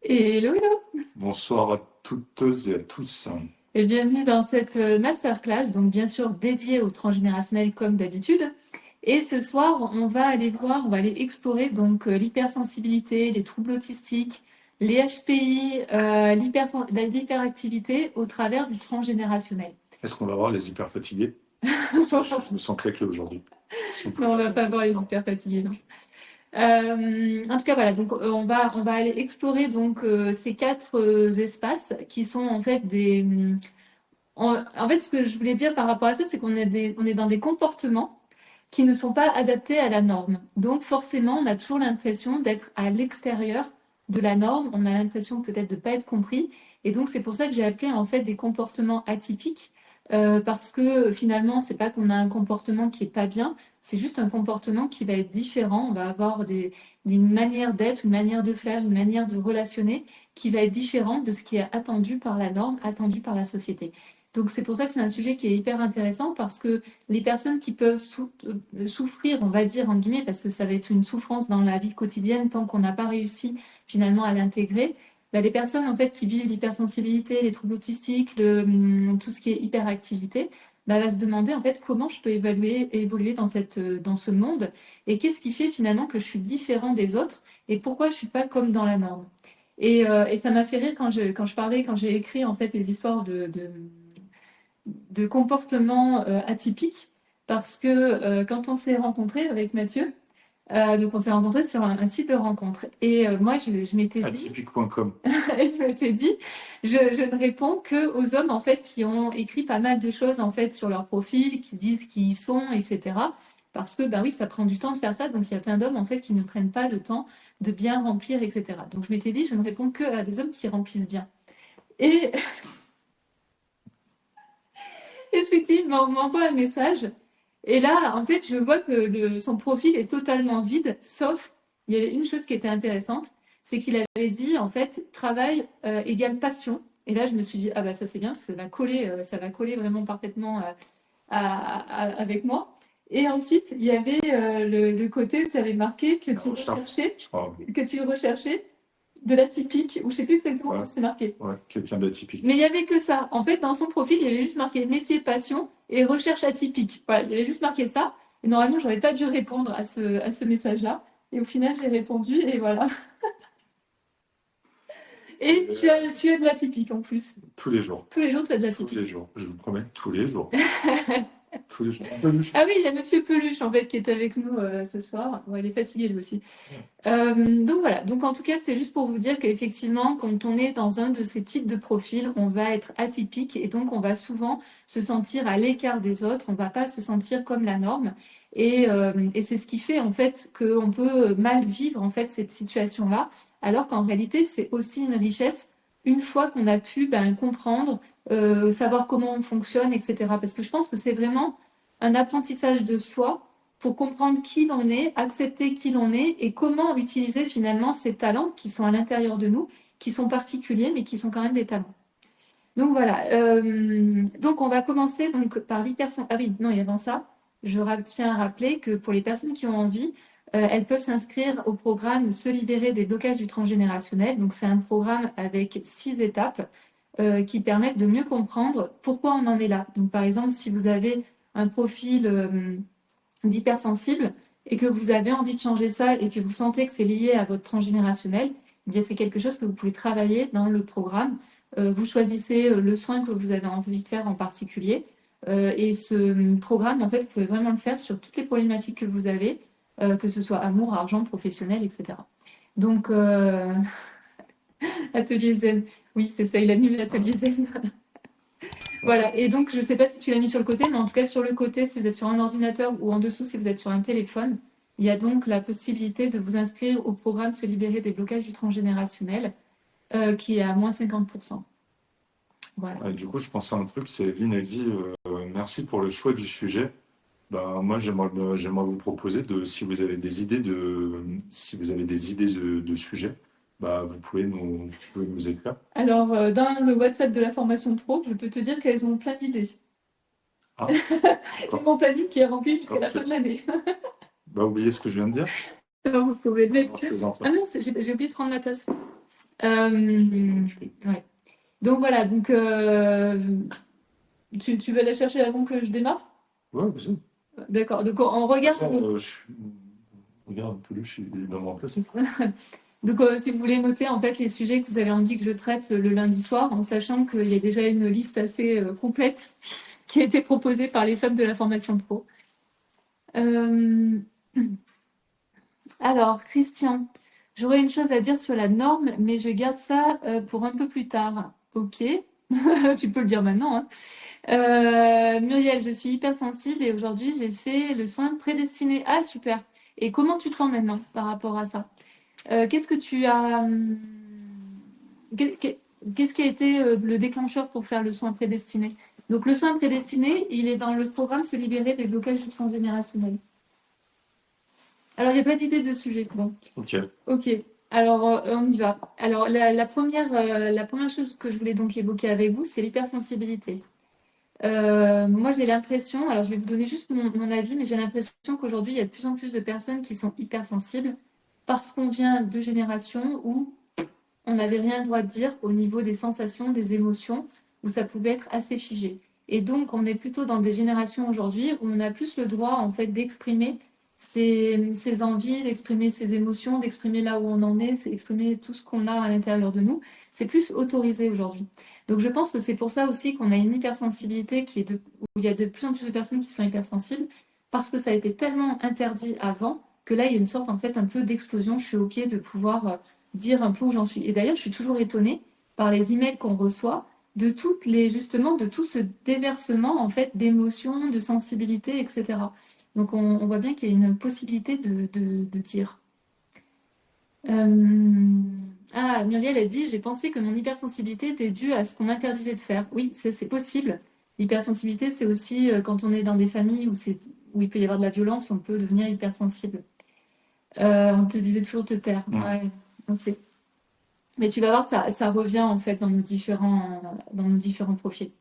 Hello, hello, Bonsoir à toutes et à tous. et bienvenue dans cette masterclass, donc bien sûr dédiée au transgénérationnel comme d'habitude. Et ce soir, on va aller explorer donc l'hypersensibilité, les troubles autistiques, les HPI, l'hyperactivité au travers du transgénérationnel. Est-ce qu'on va voir les hyper fatigués? Parce que je me sens claqué aujourd'hui. Non, on va pas voir les hyper fatigués, non. En tout cas, voilà, donc on va aller explorer donc ces quatre espaces qui sont en fait en fait, ce que je voulais dire par rapport à ça, c'est on est dans des comportements qui ne sont pas adaptés à la norme. Donc forcément, on a toujours l'impression d'être à l'extérieur de la norme. On a l'impression peut-être de ne pas être compris. Et donc c'est pour ça que j'ai appelé en fait des comportements atypiques, parce que finalement, c'est pas qu'on a un comportement qui est pas bien, c'est juste un comportement qui va être différent. On va avoir une manière d'être, une manière de faire, une manière de relationner qui va être différente de ce qui est attendu par la norme, attendu par la société. Donc c'est pour ça que c'est un sujet qui est hyper intéressant parce que les personnes qui peuvent souffrir, on va dire en guillemets, parce que ça va être une souffrance dans la vie quotidienne tant qu'on n'a pas réussi finalement à l'intégrer, bah, les personnes en fait qui vivent l'hypersensibilité, les troubles autistiques, tout ce qui est hyperactivité, bah, va se demander en fait comment je peux évoluer dans ce monde et qu'est-ce qui fait finalement que je suis différent des autres et pourquoi je suis pas comme dans la norme. Et ça m'a fait rire quand j'ai écrit en fait les histoires de comportements atypiques, parce que quand on s'est rencontrés avec Mathieu, donc on s'est rencontrés sur un site de rencontre. Et moi, je m'étais dit, Atypique.com. je m'étais dit, je ne réponds que aux hommes en fait qui ont écrit pas mal de choses en fait sur leur profil, qui disent qui ils sont, etc. Parce que ben oui, ça prend du temps de faire ça. Donc il y a plein d'hommes en fait qui ne prennent pas le temps de bien remplir, etc. Donc je m'étais dit, je ne réponds que à des hommes qui remplissent bien. Et Et Sweetie m'envoie un message. Et là, en fait, je vois que son profil est totalement vide, sauf, il y avait une chose qui était intéressante, c'est qu'il avait dit, en fait, travail égale passion. Et là, je me suis dit, ah bah ça c'est bien, ça va coller vraiment parfaitement avec moi. Et ensuite, il y avait le côté où tu avais marqué que tu recherchais de l'atypique, ou je sais plus exactement comment c'est marqué. Ouais, quelqu'un d'atypique. Mais il n'y avait que ça. En fait, dans son profil, il y avait juste marqué métier, passion et recherche atypique. Voilà, il y avait juste marqué ça. Et normalement, j'aurais pas dû répondre à ce message-là. Et au final, j'ai répondu et voilà. Et tu as de l'atypique en plus. Tous les jours. Tous les jours, tu as de Tous l'atypique. les jours. Je vous promets, tous les jours. Tous les jours. Ah oui, il y a Monsieur Peluche en fait qui est avec nous ce soir. Bon, il est fatigué lui aussi. Donc voilà, donc en tout cas, c'est juste pour vous dire qu'effectivement, quand on est dans un de ces types de profils, on va être atypique et donc on va souvent se sentir à l'écart des autres, on va pas se sentir comme la norme. Et c'est ce qui fait en fait qu'on peut mal vivre en fait cette situation-là, alors qu'en réalité, c'est aussi une richesse une fois qu'on a pu ben, comprendre, savoir comment on fonctionne, etc. Parce que je pense que c'est vraiment un apprentissage de soi pour comprendre qui l'on est, accepter qui l'on est et comment utiliser finalement ces talents qui sont à l'intérieur de nous, qui sont particuliers mais qui sont quand même des talents. Donc voilà, donc on va commencer donc par l'hypersensibilité. Ah oui, non, et avant ça, tiens à rappeler que pour les personnes qui ont envie, elles peuvent s'inscrire au programme Se libérer des blocages du transgénérationnel. Donc c'est un programme avec 6 étapes qui permettent de mieux comprendre pourquoi on en est là. Donc par exemple, si vous avez un profil d'hypersensible et que vous avez envie de changer ça et que vous sentez que c'est lié à votre transgénérationnel, eh bien c'est quelque chose que vous pouvez travailler dans le programme. Vous choisissez le soin que vous avez envie de faire en particulier. Et ce programme, en fait, vous pouvez vraiment le faire sur toutes les problématiques que vous avez, que ce soit amour, argent, professionnel, etc. Donc, Atelier Zen. Oui, c'est ça, il anime l'Atelier Zen. Voilà, et donc je ne sais pas si tu l'as mis sur le côté, mais en tout cas sur le côté, si vous êtes sur un ordinateur ou en dessous, si vous êtes sur un téléphone, il y a donc la possibilité de vous inscrire au programme Se libérer des blocages du transgénérationnel, qui est à moins 50%. Voilà. Du coup, je pensais à un truc, c'est Lynn, elle dit merci pour le choix du sujet. Ben, moi, j'aimerais vous proposer si vous avez des idées de sujets, bah, vous pouvez nous écrire. Alors, dans le WhatsApp de la formation pro, je peux te dire qu'elles ont plein d'idées. Ah, J'ai mon planning qui est rempli jusqu'à la fin de l'année. Bah, oubliez ce que je viens de dire. Alors, vous pouvez le mettre. Non, je plaisante. Ah non, j'ai oublié de prendre ma tasse. Ouais. Donc voilà, donc tu vas la chercher avant que je démarre? Ouais, vas-y. D'accord, donc on De toute regarde. façon, regarde, Peluche, il va me remplacer. Donc, si vous voulez noter en fait les sujets que vous avez envie que je traite le lundi soir, en sachant qu'il y a déjà une liste assez complète qui a été proposée par les femmes de la formation pro. Euh, Alors, Christian, j'aurais une chose à dire sur la norme, mais je garde ça pour un peu plus tard. Ok, tu peux le dire maintenant, hein. Muriel, je suis hypersensible et aujourd'hui j'ai fait le soin prédestiné. Ah, super. Et comment tu te sens maintenant par rapport à ça? Qu'est-ce que tu as... Qu'est-ce qui a été le déclencheur pour faire le soin prédestiné? Donc le soin prédestiné, il est dans le programme Se libérer des blocages du transgénérationnel. Alors il n'y a pas d'idée de sujet. Bon, Ok. ok. Alors on y va. Alors la première chose que je voulais donc évoquer avec vous, c'est l'hypersensibilité. Moi j'ai l'impression, alors je vais vous donner juste mon avis, mais j'ai l'impression qu'aujourd'hui il y a de plus en plus de personnes qui sont hypersensibles parce qu'on vient de générations où on n'avait rien le droit de dire au niveau des sensations, des émotions, où ça pouvait être assez figé. Et donc, on est plutôt dans des générations aujourd'hui où on a plus le droit, en fait, d'exprimer ses envies, d'exprimer ses émotions, d'exprimer là où on en est, c'est exprimer tout ce qu'on a à l'intérieur de nous. C'est plus autorisé aujourd'hui. Donc, je pense que c'est pour ça aussi qu'on a une hypersensibilité où il y a de plus en plus de personnes qui sont hypersensibles, parce que ça a été tellement interdit avant que là, il y a une sorte, en fait, un peu d'explosion. Je suis OK de pouvoir dire un peu où j'en suis. Et d'ailleurs, je suis toujours étonnée par les emails qu'on reçoit justement, de tout ce déversement, en fait, d'émotions, de sensibilité, etc. Donc, on voit bien qu'il y a une possibilité de dire. Ah, Muriel a dit, j'ai pensé que mon hypersensibilité était due à ce qu'on m'interdisait de faire. Oui, c'est possible. L'hypersensibilité, c'est aussi quand on est dans des familles où il peut y avoir de la violence, on peut devenir hypersensible. On te disait toujours de te taire. Ouais, ok. Mais tu vas voir, ça revient en fait dans nos différents profils.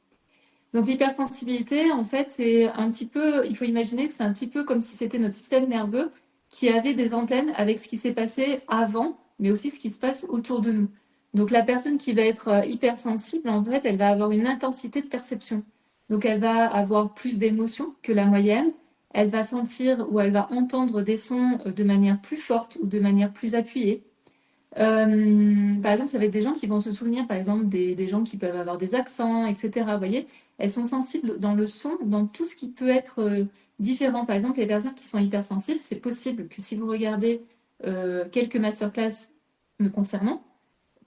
Donc l'hypersensibilité, en fait, c'est un petit peu, il faut imaginer que c'est un petit peu comme si c'était notre système nerveux qui avait des antennes avec ce qui s'est passé avant, mais aussi ce qui se passe autour de nous. Donc la personne qui va être hypersensible, en fait, elle va avoir une intensité de perception. Donc elle va avoir plus d'émotions que la moyenne. Elle va sentir ou elle va entendre des sons de manière plus forte ou de manière plus appuyée. Par exemple, ça va être des gens qui vont se souvenir, par exemple, des gens qui peuvent avoir des accents, etc. Vous voyez, elles sont sensibles dans le son, dans tout ce qui peut être différent. Par exemple, les personnes qui sont hypersensibles, c'est possible que si vous regardez quelques masterclass me concernant,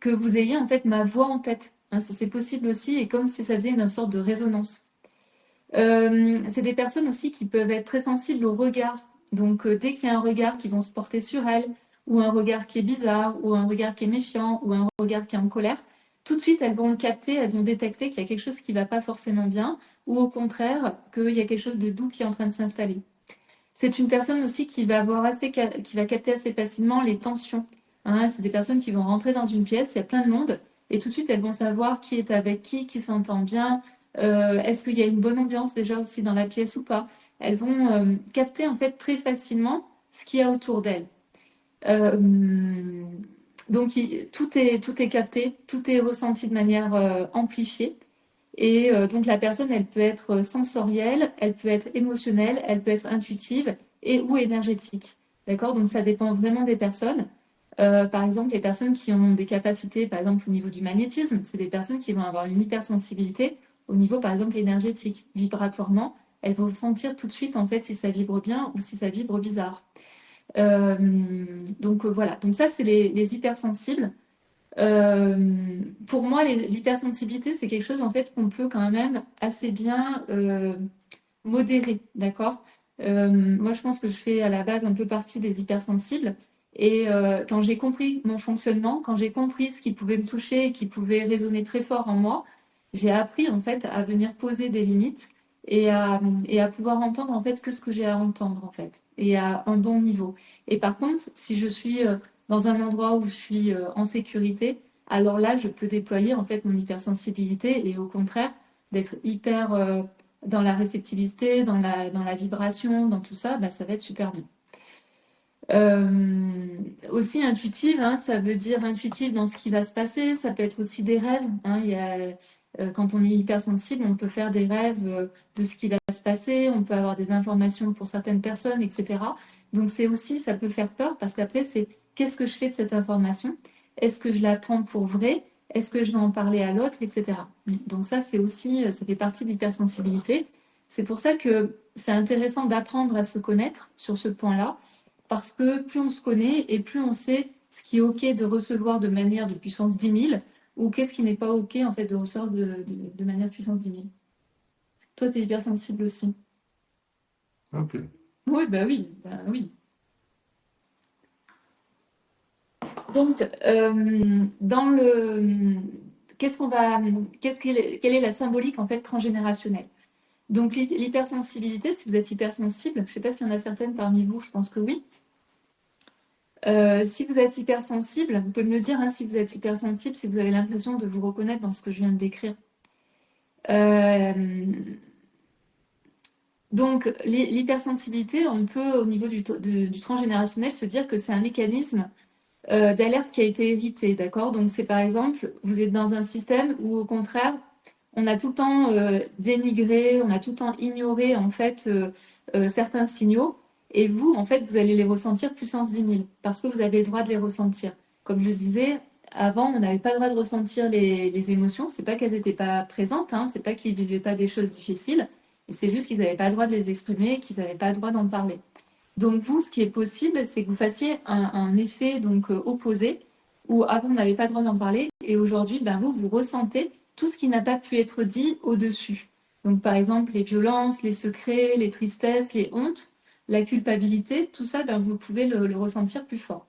que vous ayez en fait ma voix en tête. Hein, c'est possible aussi, et comme si ça faisait une sorte de résonance. C'est des personnes aussi qui peuvent être très sensibles au regard. Donc, dès qu'il y a un regard qui vont se porter sur elles, ou un regard qui est bizarre, ou un regard qui est méfiant, ou un regard qui est en colère, tout de suite, elles vont le capter, elles vont détecter qu'il y a quelque chose qui ne va pas forcément bien, ou au contraire, qu'il y a quelque chose de doux qui est en train de s'installer. C'est une personne aussi qui va qui va capter assez facilement les tensions. Hein, c'est des personnes qui vont rentrer dans une pièce, il y a plein de monde, et tout de suite elles vont savoir qui est avec qui s'entend bien, est-ce qu'il y a une bonne ambiance déjà aussi dans la pièce ou pas. Elles vont capter en fait très facilement ce qu'il y a autour d'elles. Euh, donc tout est capté, tout est ressenti de manière amplifiée. Et donc la personne, elle peut être sensorielle, elle peut être émotionnelle, elle peut être intuitive et ou énergétique. D'accord? Donc ça dépend vraiment des personnes. Par exemple, les personnes qui ont des capacités, par exemple au niveau du magnétisme, c'est des personnes qui vont avoir une hypersensibilité au niveau, par exemple, énergétique. Vibratoirement, elles vont sentir tout de suite en fait si ça vibre bien ou si ça vibre bizarre. Euh, donc voilà. Donc ça, c'est les hypersensibles. Pour moi, l'hypersensibilité, c'est quelque chose en fait qu'on peut quand même assez bien modérer, d'accord? Moi, je pense que je fais à la base un peu partie des hypersensibles. Et quand j'ai compris mon fonctionnement, quand j'ai compris ce qui pouvait me toucher et qui pouvait résonner très fort en moi, j'ai appris en fait à venir poser des limites et à pouvoir entendre en fait que ce que j'ai à entendre en fait et à un bon niveau. Et par contre, si je suis dans un endroit où je suis en sécurité, alors là, je peux déployer en fait mon hypersensibilité et au contraire d'être hyper dans la réceptivité, dans la vibration, dans tout ça, bah, ça va être super bien. Euh, aussi intuitive, hein, ça veut dire intuitive dans ce qui va se passer. Ça peut être aussi des rêves, hein. Quand on est hypersensible, on peut faire des rêves de ce qui va se passer. On peut avoir des informations pour certaines personnes, etc. Donc c'est aussi, ça peut faire peur parce qu'après, c'est qu'est-ce que je fais de cette information? Est-ce que je la prends pour vraie? Est-ce que je vais en parler à l'autre, etc. Donc ça, c'est aussi, ça fait partie de l'hypersensibilité. C'est pour ça que c'est intéressant d'apprendre à se connaître sur ce point-là, parce que plus on se connaît et plus on sait ce qui est OK de recevoir de manière de puissance 10 000 ou qu'est-ce qui n'est pas OK en fait de recevoir de manière puissance 10 000. Toi, tu es hypersensible aussi. Ok. Oui, bah oui, bah oui. Donc, dans le, qu'est-ce qu'on va, quelle est la symbolique en fait transgénérationnelle? Donc, l'hypersensibilité, si vous êtes hypersensible, je ne sais pas s'il y en a certaines parmi vous, je pense que oui. Si vous êtes hypersensible, vous pouvez me dire hein, si vous êtes hypersensible, si vous avez l'impression de vous reconnaître dans ce que je viens de décrire. Euh, donc, l'hypersensibilité, on peut, au niveau du transgénérationnel, se dire que c'est un mécanisme d'alerte qui a été évité, d'accord? Donc, c'est par exemple, vous êtes dans un système où, au contraire, on a tout le temps dénigré, on a tout le temps ignoré, en fait, certains signaux. Et vous, en fait, vous allez les ressentir puissance 10 000, parce que vous avez le droit de les ressentir. Comme je disais, avant, on n'avait pas le droit de ressentir les émotions. C'est pas qu'elles n'étaient pas présentes, hein, c'est pas qu'ils vivaient pas des choses difficiles, mais c'est juste qu'ils n'avaient pas le droit de les exprimer, qu'ils n'avaient pas le droit d'en parler. Donc vous, ce qui est possible, c'est que vous fassiez un effet donc opposé, où avant on n'avait pas le droit d'en parler, et aujourd'hui, ben, vous ressentez tout ce qui n'a pas pu être dit au-dessus. Donc par exemple, les violences, les secrets, les tristesses, les hontes, la culpabilité, tout ça, ben, vous pouvez le ressentir plus fort.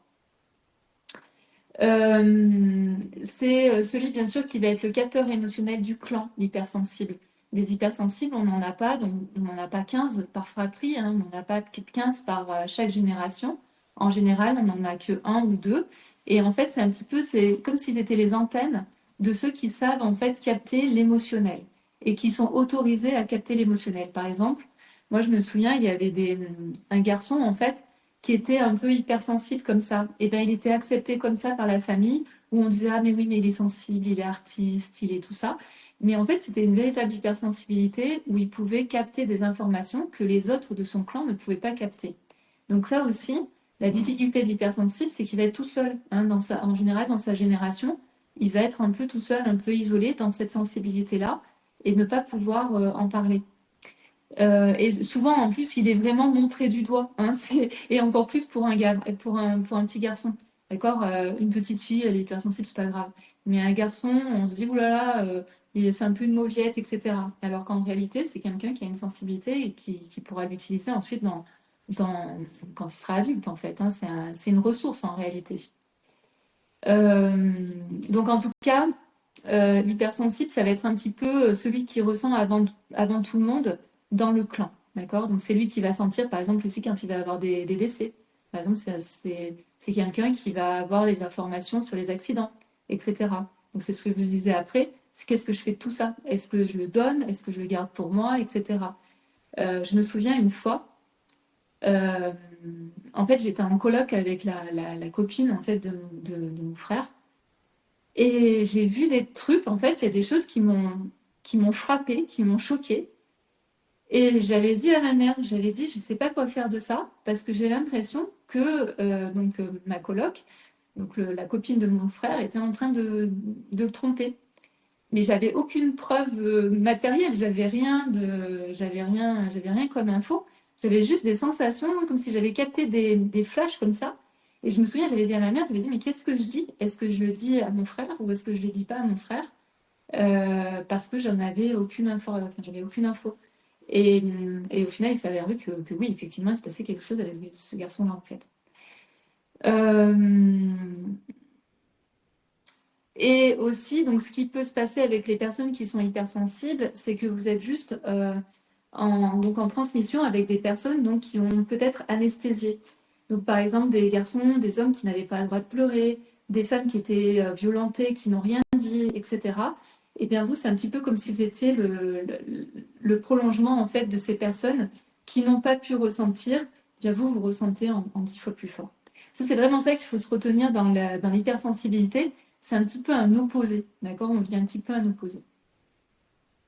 C'est celui, bien sûr, qui va être le capteur émotionnel du clan, l'hypersensible. Des hypersensibles, on n'en a pas, donc on n'en a pas 15 par fratrie, hein, on n'en a pas 15 par chaque génération. En général, on n'en a que un ou deux. Et en fait, c'est un petit peu, c'est comme s'ils étaient les antennes de ceux qui savent en fait capter l'émotionnel et qui sont autorisés à capter l'émotionnel. Par exemple, moi, je me souviens, il y avait un garçon, en fait, qui était un peu hypersensible comme ça. Et ben, il était accepté comme ça par la famille, où on disait, ah mais oui, mais il est sensible, il est artiste, il est tout ça. Mais en fait, c'était une véritable hypersensibilité où il pouvait capter des informations que les autres de son clan ne pouvaient pas capter. Donc ça aussi, la difficulté de l'hypersensible, c'est qu'il va être tout seul, hein, en général, dans sa génération, il va être un peu tout seul, un peu isolé dans cette sensibilité-là et ne pas pouvoir en parler. Et souvent, en plus, il est vraiment montré du doigt, hein, et encore plus pour un gars, pour un petit garçon. D'accord? Une petite fille, elle est hypersensible, c'est pas grave. Mais un garçon, on se dit, oulala, c'est un peu une mauviette, etc. Alors qu'en réalité, c'est quelqu'un qui a une sensibilité et qui pourra l'utiliser ensuite dans, quand il sera adulte, en fait, hein. C'est une ressource en réalité. Euh, donc, en tout cas, l'hypersensible, ça va être un petit peu celui qui ressent avant tout le monde dans le clan. D'accord? Donc, c'est lui qui va sentir, par exemple, aussi quand il va avoir des décès. Par exemple, c'est quelqu'un qui va avoir les informations sur les accidents, etc. Donc, c'est ce que je vous disais après. C'est qu'est-ce que je fais de tout ça? Est-ce que je le donne? Est-ce que je le garde pour moi? Etc. Je me souviens une fois, euh, en fait, j'étais en coloc avec la copine en fait, de mon frère. Et j'ai vu des trucs, en fait, il y a des choses qui m'ont frappée, qui m'ont choquée. Et j'avais dit à ma mère, j'avais dit, je ne sais pas quoi faire de ça, parce que j'ai l'impression que ma coloc, donc la copine de mon frère, était en train de le tromper. Mais j'avais aucune preuve matérielle, j'avais rien comme info. J'avais juste des sensations, comme si j'avais capté des flashs comme ça. Et je me souviens, j'avais dit à ma mère, j'avais dit, mais qu'est-ce que je dis? Est-ce que je le dis à mon frère ou est-ce que je ne le dis pas à mon frère? Parce que j'en avais aucune info, enfin, j'avais aucune info. Et au final, il s'est avéré que oui, effectivement, il se passait quelque chose avec ce garçon-là, en fait. Euh, Et aussi, donc, ce qui peut se passer avec les personnes qui sont hypersensibles, c'est que vous êtes juste donc en transmission avec des personnes donc, qui ont peut-être anesthésié. Donc, par exemple, des garçons, des hommes qui n'avaient pas le droit de pleurer, des femmes qui étaient violentées, qui n'ont rien dit, etc. Et bien, vous, c'est un petit peu comme si vous étiez le prolongement en fait de ces personnes qui n'ont pas pu ressentir. Bien, vous ressentez en 10 fois plus fort. Ça, c'est vraiment ça qu'il faut se retenir dans l'hypersensibilité. C'est un petit peu un opposé, d'accord? On vit un petit peu un opposé.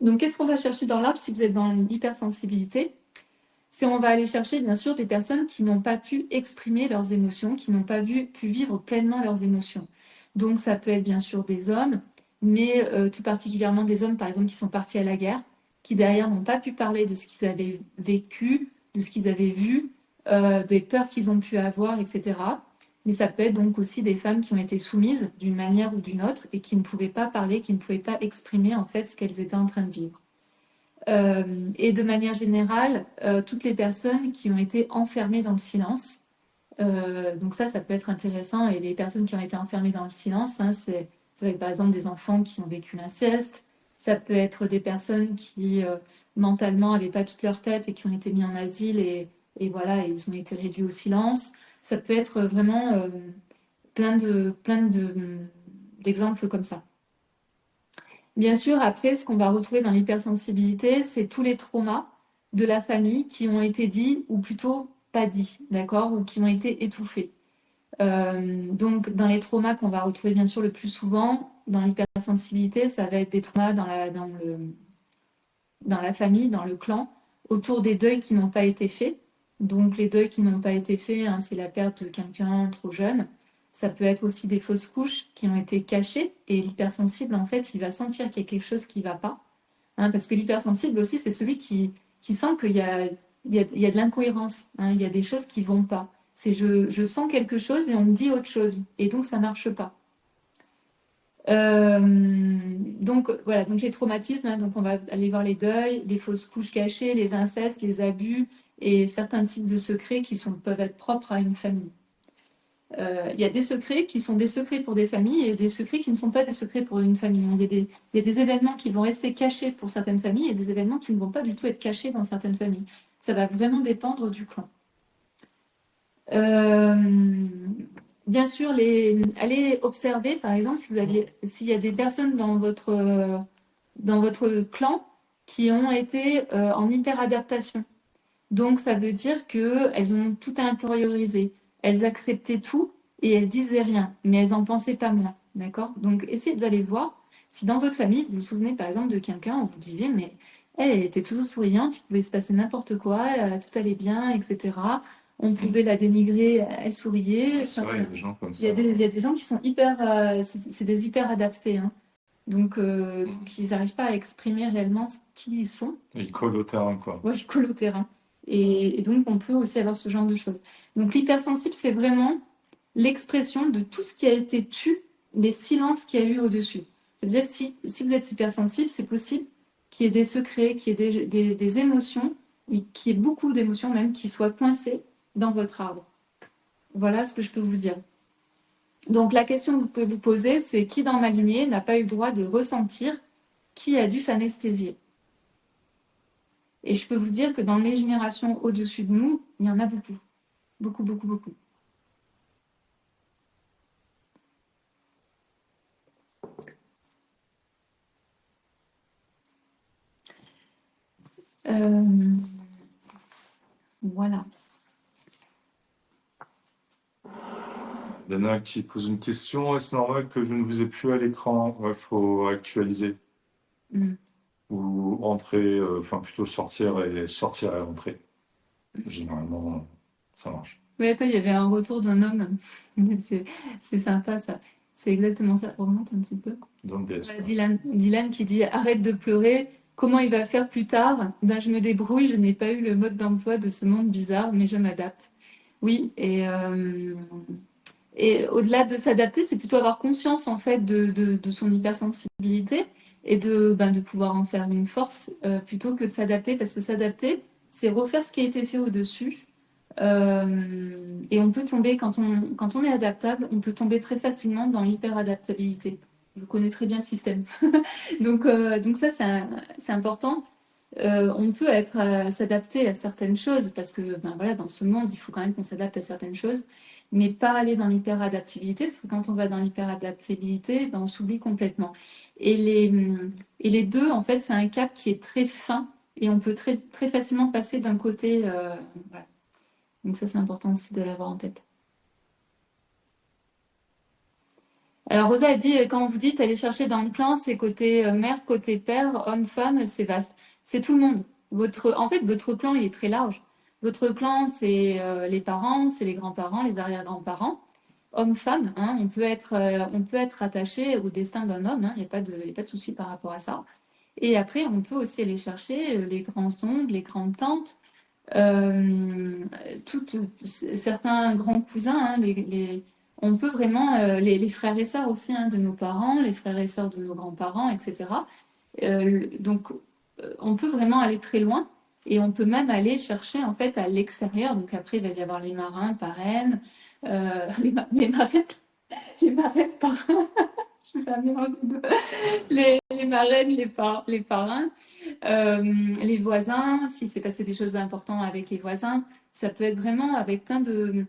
Donc, qu'est-ce qu'on va chercher dans l'arbre si vous êtes dans l'hypersensibilité? C'est on va aller chercher, bien sûr, des personnes qui n'ont pas pu exprimer leurs émotions, qui n'ont pas pu vivre pleinement leurs émotions. Donc, ça peut être bien sûr des hommes, mais tout particulièrement des hommes, par exemple, qui sont partis à la guerre, qui derrière n'ont pas pu parler de ce qu'ils avaient vécu, de ce qu'ils avaient vu, des peurs qu'ils ont pu avoir, etc. Mais ça peut être donc aussi des femmes qui ont été soumises d'une manière ou d'une autre et qui ne pouvaient pas parler, qui ne pouvaient pas exprimer en fait ce qu'elles étaient en train de vivre. Et de manière générale, toutes les personnes qui ont été enfermées dans le silence. Donc ça peut être intéressant. Et les personnes qui ont été enfermées dans le silence, hein, ça va être par exemple des enfants qui ont vécu l'inceste. Ça peut être des personnes qui mentalement n'avaient pas toute leur tête et qui ont été mis en asile et voilà, ils ont été réduits au silence. Ça peut être vraiment d'exemples comme ça. Bien sûr, après, ce qu'on va retrouver dans l'hypersensibilité, c'est tous les traumas de la famille qui ont été dits ou plutôt pas dits, d'accord, ou qui ont été étouffés. Donc, dans les traumas qu'on va retrouver bien sûr le plus souvent, dans l'hypersensibilité, ça va être des traumas dans la famille, dans le clan, autour des deuils qui n'ont pas été faits. Donc, les deuils qui n'ont pas été faits, hein, c'est la perte de quelqu'un trop jeune. Ça peut être aussi des fausses couches qui ont été cachées. Et l'hypersensible, en fait, il va sentir qu'il y a quelque chose qui ne va pas. Hein, parce que l'hypersensible aussi, c'est celui qui sent qu'il y a de l'incohérence. Hein, il y a des choses qui ne vont pas. C'est je sens quelque chose et on me dit autre chose. Et donc, ça ne marche pas. Donc voilà, donc les traumatismes, hein, donc on va aller voir les deuils, les fausses couches cachées, les incestes, les abus et certains types de secrets peuvent être propres à une famille. Il y a des secrets qui sont des secrets pour des familles et des secrets qui ne sont pas des secrets pour une famille. Il y a des événements qui vont rester cachés pour certaines familles et des événements qui ne vont pas du tout être cachés dans certaines familles. Ça va vraiment dépendre du clan. Bien sûr, allez observer, par exemple, s'il y a des personnes dans votre clan qui ont été en hyperadaptation. Donc, ça veut dire qu'elles ont tout intériorisé. Elles acceptaient tout et elles disaient rien, mais elles n'en pensaient pas moins. D'accord? Donc, essayez d'aller voir si dans votre famille, vous vous souvenez par exemple de quelqu'un où vous disiez, mais elle était toujours souriante, il pouvait se passer n'importe quoi, tout allait bien, etc. On pouvait la dénigrer, elle souriait. C'est vrai, il y a des gens comme Il y ça. a il y a des gens qui sont hyper, c'est des hyper adaptés. Hein. Donc, ils n'arrivent pas à exprimer réellement qui ils sont. Ils collent au terrain, quoi. Ouais, ils collent au terrain. Et donc, on peut aussi avoir ce genre de choses. Donc, l'hypersensible, c'est vraiment l'expression de tout ce qui a été tu, les silences qu'il y a eu au-dessus. C'est-à-dire que si vous êtes hypersensible, c'est possible qu'il y ait des secrets, qu'il y ait des émotions, et qu'il y ait beaucoup d'émotions même qui soient coincées dans votre arbre. Voilà ce que je peux vous dire. Donc, la question que vous pouvez vous poser, c'est qui dans ma lignée n'a pas eu le droit de ressentir, qui a dû s'anesthésier? Et je peux vous dire que dans les générations au-dessus de nous, il y en a beaucoup. Beaucoup, beaucoup, beaucoup. Voilà. Il y en a qui pose une question. Est-ce normal que je ne vous ai plus à l'écran? Il faut actualiser ou entrer, enfin plutôt sortir et entrer. Généralement, ça marche. Oui, attends, il y avait un retour d'un homme. C'est sympa ça. C'est exactement ça. Remonte un petit peu. Donc, Dylan qui dit arrête de pleurer. Comment il va faire plus tard? Ben, je me débrouille. Je n'ai pas eu le mode d'emploi de ce monde bizarre, mais je m'adapte. Oui, et au-delà de s'adapter, c'est plutôt avoir conscience en fait de son hypersensibilité et de pouvoir en faire une force plutôt que de s'adapter, parce que s'adapter, c'est refaire ce qui a été fait au-dessus. Et on peut tomber, quand on est adaptable, on peut tomber très facilement dans l'hyperadaptabilité. Je connais très bien le système. Donc ça, c'est important. On peut s'adapter à certaines choses parce que ben voilà, dans ce monde, il faut quand même qu'on s'adapte à certaines choses, mais pas aller dans l'hyperadaptabilité parce que quand on va dans l'hyperadaptabilité, ben, on s'oublie complètement. Et les deux, en fait, c'est un cap qui est très fin et on peut très, très facilement passer d'un côté. Voilà. Donc ça, c'est important aussi de l'avoir en tête. Alors Rosa a dit, quand vous dites aller chercher dans le clan, c'est côté mère, côté père, homme, femme, c'est vaste. C'est tout le monde. En fait, votre clan, il est très large. Votre clan, c'est les parents, c'est les grands-parents, les arrière-grands-parents. Homme, femme, hein, on peut être attaché au destin d'un homme, hein, il y a pas de souci par rapport à ça. Et après, on peut aussi aller chercher les grands-oncles, les grandes-tantes, euh, certains grands cousins, hein, on peut vraiment, les frères et sœurs aussi hein, de nos parents, les frères et sœurs de nos grands-parents, etc. Donc, on peut vraiment aller très loin et on peut même aller chercher en fait à l'extérieur. Donc après, il va y avoir les marins, parraines, les marraines, les marraines, parrains. Je vais faire mélanger les deux. Les marraines, les parrains. Les voisins, s'il s'est passé des choses importantes avec les voisins, ça peut être vraiment avec plein de...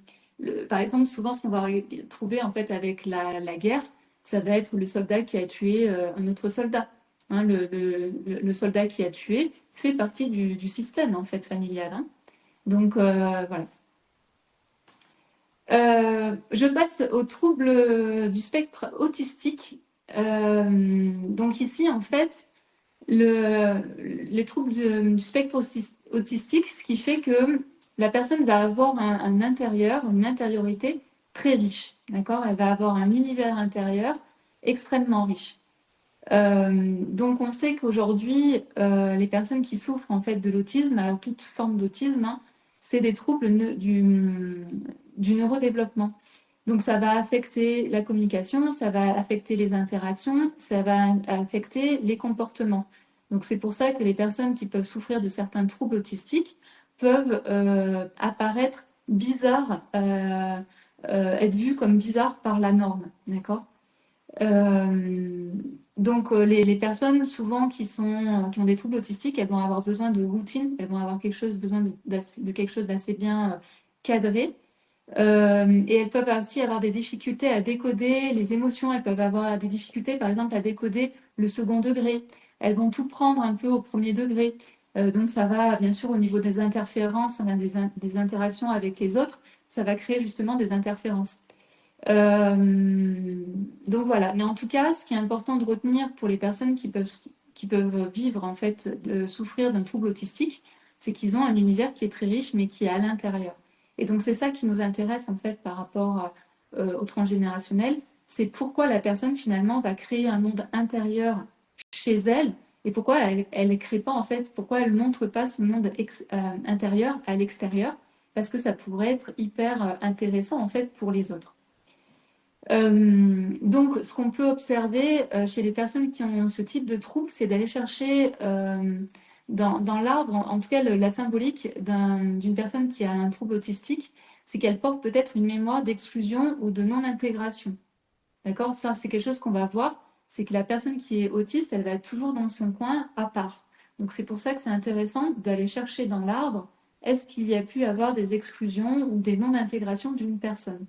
par exemple, souvent, ce qu'on va trouver en fait avec la guerre, ça va être le soldat qui a tué un autre soldat. Hein, le soldat qui a tué fait partie du système en fait familial. Hein. Donc voilà. Je passe aux troubles du spectre autistique. Donc ici, en fait, les troubles du spectre autistique, ce qui fait que la personne va avoir un intérieur, une intériorité très riche, d'accord? Elle va avoir un univers intérieur extrêmement riche. Donc on sait qu'aujourd'hui, les personnes qui souffrent en fait de l'autisme, alors toute forme d'autisme, hein, c'est des troubles du neurodéveloppement. Donc ça va affecter la communication, ça va affecter les interactions, ça va affecter les comportements. Donc c'est pour ça que les personnes qui peuvent souffrir de certains troubles autistiques peuvent apparaître bizarres, être vues comme bizarres par la norme, d'accord? Euh, donc les personnes souvent qui ont des troubles autistiques, elles vont avoir besoin de routine, elles vont avoir besoin de quelque chose d'assez bien cadré. Et elles peuvent aussi avoir des difficultés à décoder les émotions, elles peuvent avoir des difficultés par exemple à décoder le second degré. Elles vont tout prendre un peu au premier degré. Donc ça va bien sûr au niveau des interférences, hein, des interactions avec les autres, ça va créer justement des interférences. Donc voilà, mais en tout cas, ce qui est important de retenir pour les personnes qui peuvent vivre, en fait, de souffrir d'un trouble autistique, c'est qu'ils ont un univers qui est très riche, mais qui est à l'intérieur. Et donc c'est ça qui nous intéresse, en fait, par rapport au transgénérationnel, c'est pourquoi la personne, finalement, va créer un monde intérieur chez elle, et pourquoi elle ne crée pas, en fait, pourquoi elle ne montre pas ce monde intérieur à l'extérieur, parce que ça pourrait être hyper intéressant, en fait, pour les autres. Donc, ce qu'on peut observer chez les personnes qui ont ce type de trouble, c'est d'aller chercher dans l'arbre, en tout cas la symbolique d'une personne qui a un trouble autistique, c'est qu'elle porte peut-être une mémoire d'exclusion ou de non-intégration. D'accord? Ça, c'est quelque chose qu'on va voir, c'est que la personne qui est autiste, elle va être toujours dans son coin à part. Donc, c'est pour ça que c'est intéressant d'aller chercher dans l'arbre, est-ce qu'il y a pu avoir des exclusions ou des non-intégrations d'une personne?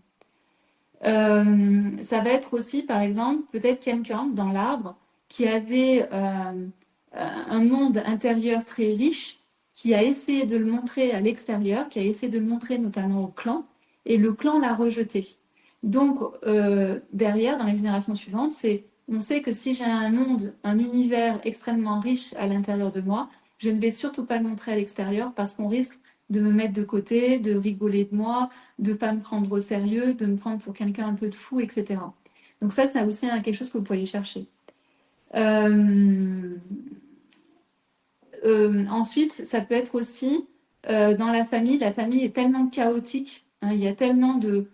Ça va être aussi, par exemple, peut-être quelqu'un dans l'arbre qui avait un monde intérieur très riche, qui a essayé de le montrer à l'extérieur, qui a essayé de le montrer notamment au clan, et le clan l'a rejeté. Donc, derrière, dans les générations suivantes, on sait que si j'ai un monde, un univers extrêmement riche à l'intérieur de moi, je ne vais surtout pas le montrer à l'extérieur parce qu'on risque de me mettre de côté, de rigoler de moi, de ne pas me prendre au sérieux, de me prendre pour quelqu'un un peu de fou, etc. Donc ça, c'est aussi quelque chose que vous pouvez aller chercher. Euh, ensuite, ça peut être aussi dans la famille est tellement chaotique, hein, il y a tellement de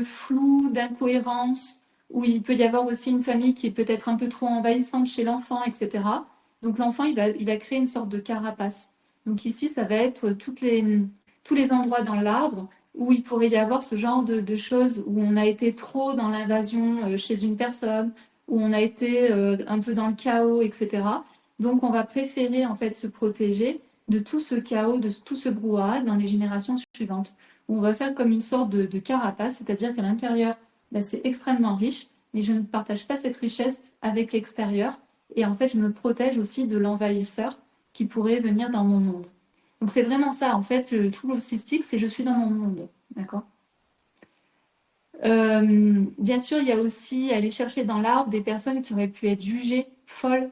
flou, d'incohérence, où il peut y avoir aussi une famille qui est peut-être un peu trop envahissante chez l'enfant, etc. Donc l'enfant, il va créer une sorte de carapace. Donc ici, ça va être tous les endroits dans l'arbre où il pourrait y avoir ce genre de choses, où on a été trop dans l'invasion chez une personne, où on a été un peu dans le chaos, etc. Donc, on va préférer en fait se protéger de tout ce chaos, de tout ce brouhaha dans les générations suivantes. On va faire comme une sorte de carapace, c'est-à-dire qu'à l'intérieur, ben, c'est extrêmement riche, mais je ne partage pas cette richesse avec l'extérieur. Et en fait, je me protège aussi de l'envahisseur qui pourrait venir dans mon monde. Donc, c'est vraiment ça, en fait, le trouble cystique, c'est je suis dans mon monde. D'accord? Bien sûr, il y a aussi aller chercher dans l'arbre des personnes qui auraient pu être jugées folles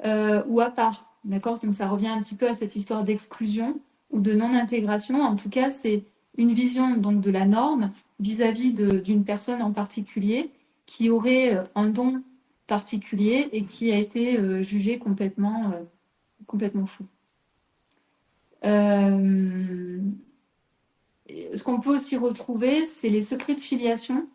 ou à part. D'accord? Donc ça revient un petit peu à cette histoire d'exclusion ou de non-intégration. En tout cas, c'est une vision donc de la norme vis-à-vis d'une personne en particulier qui aurait un don particulier et qui a été jugée complètement fou. Ce qu'on peut aussi retrouver, c'est les secrets de filiation.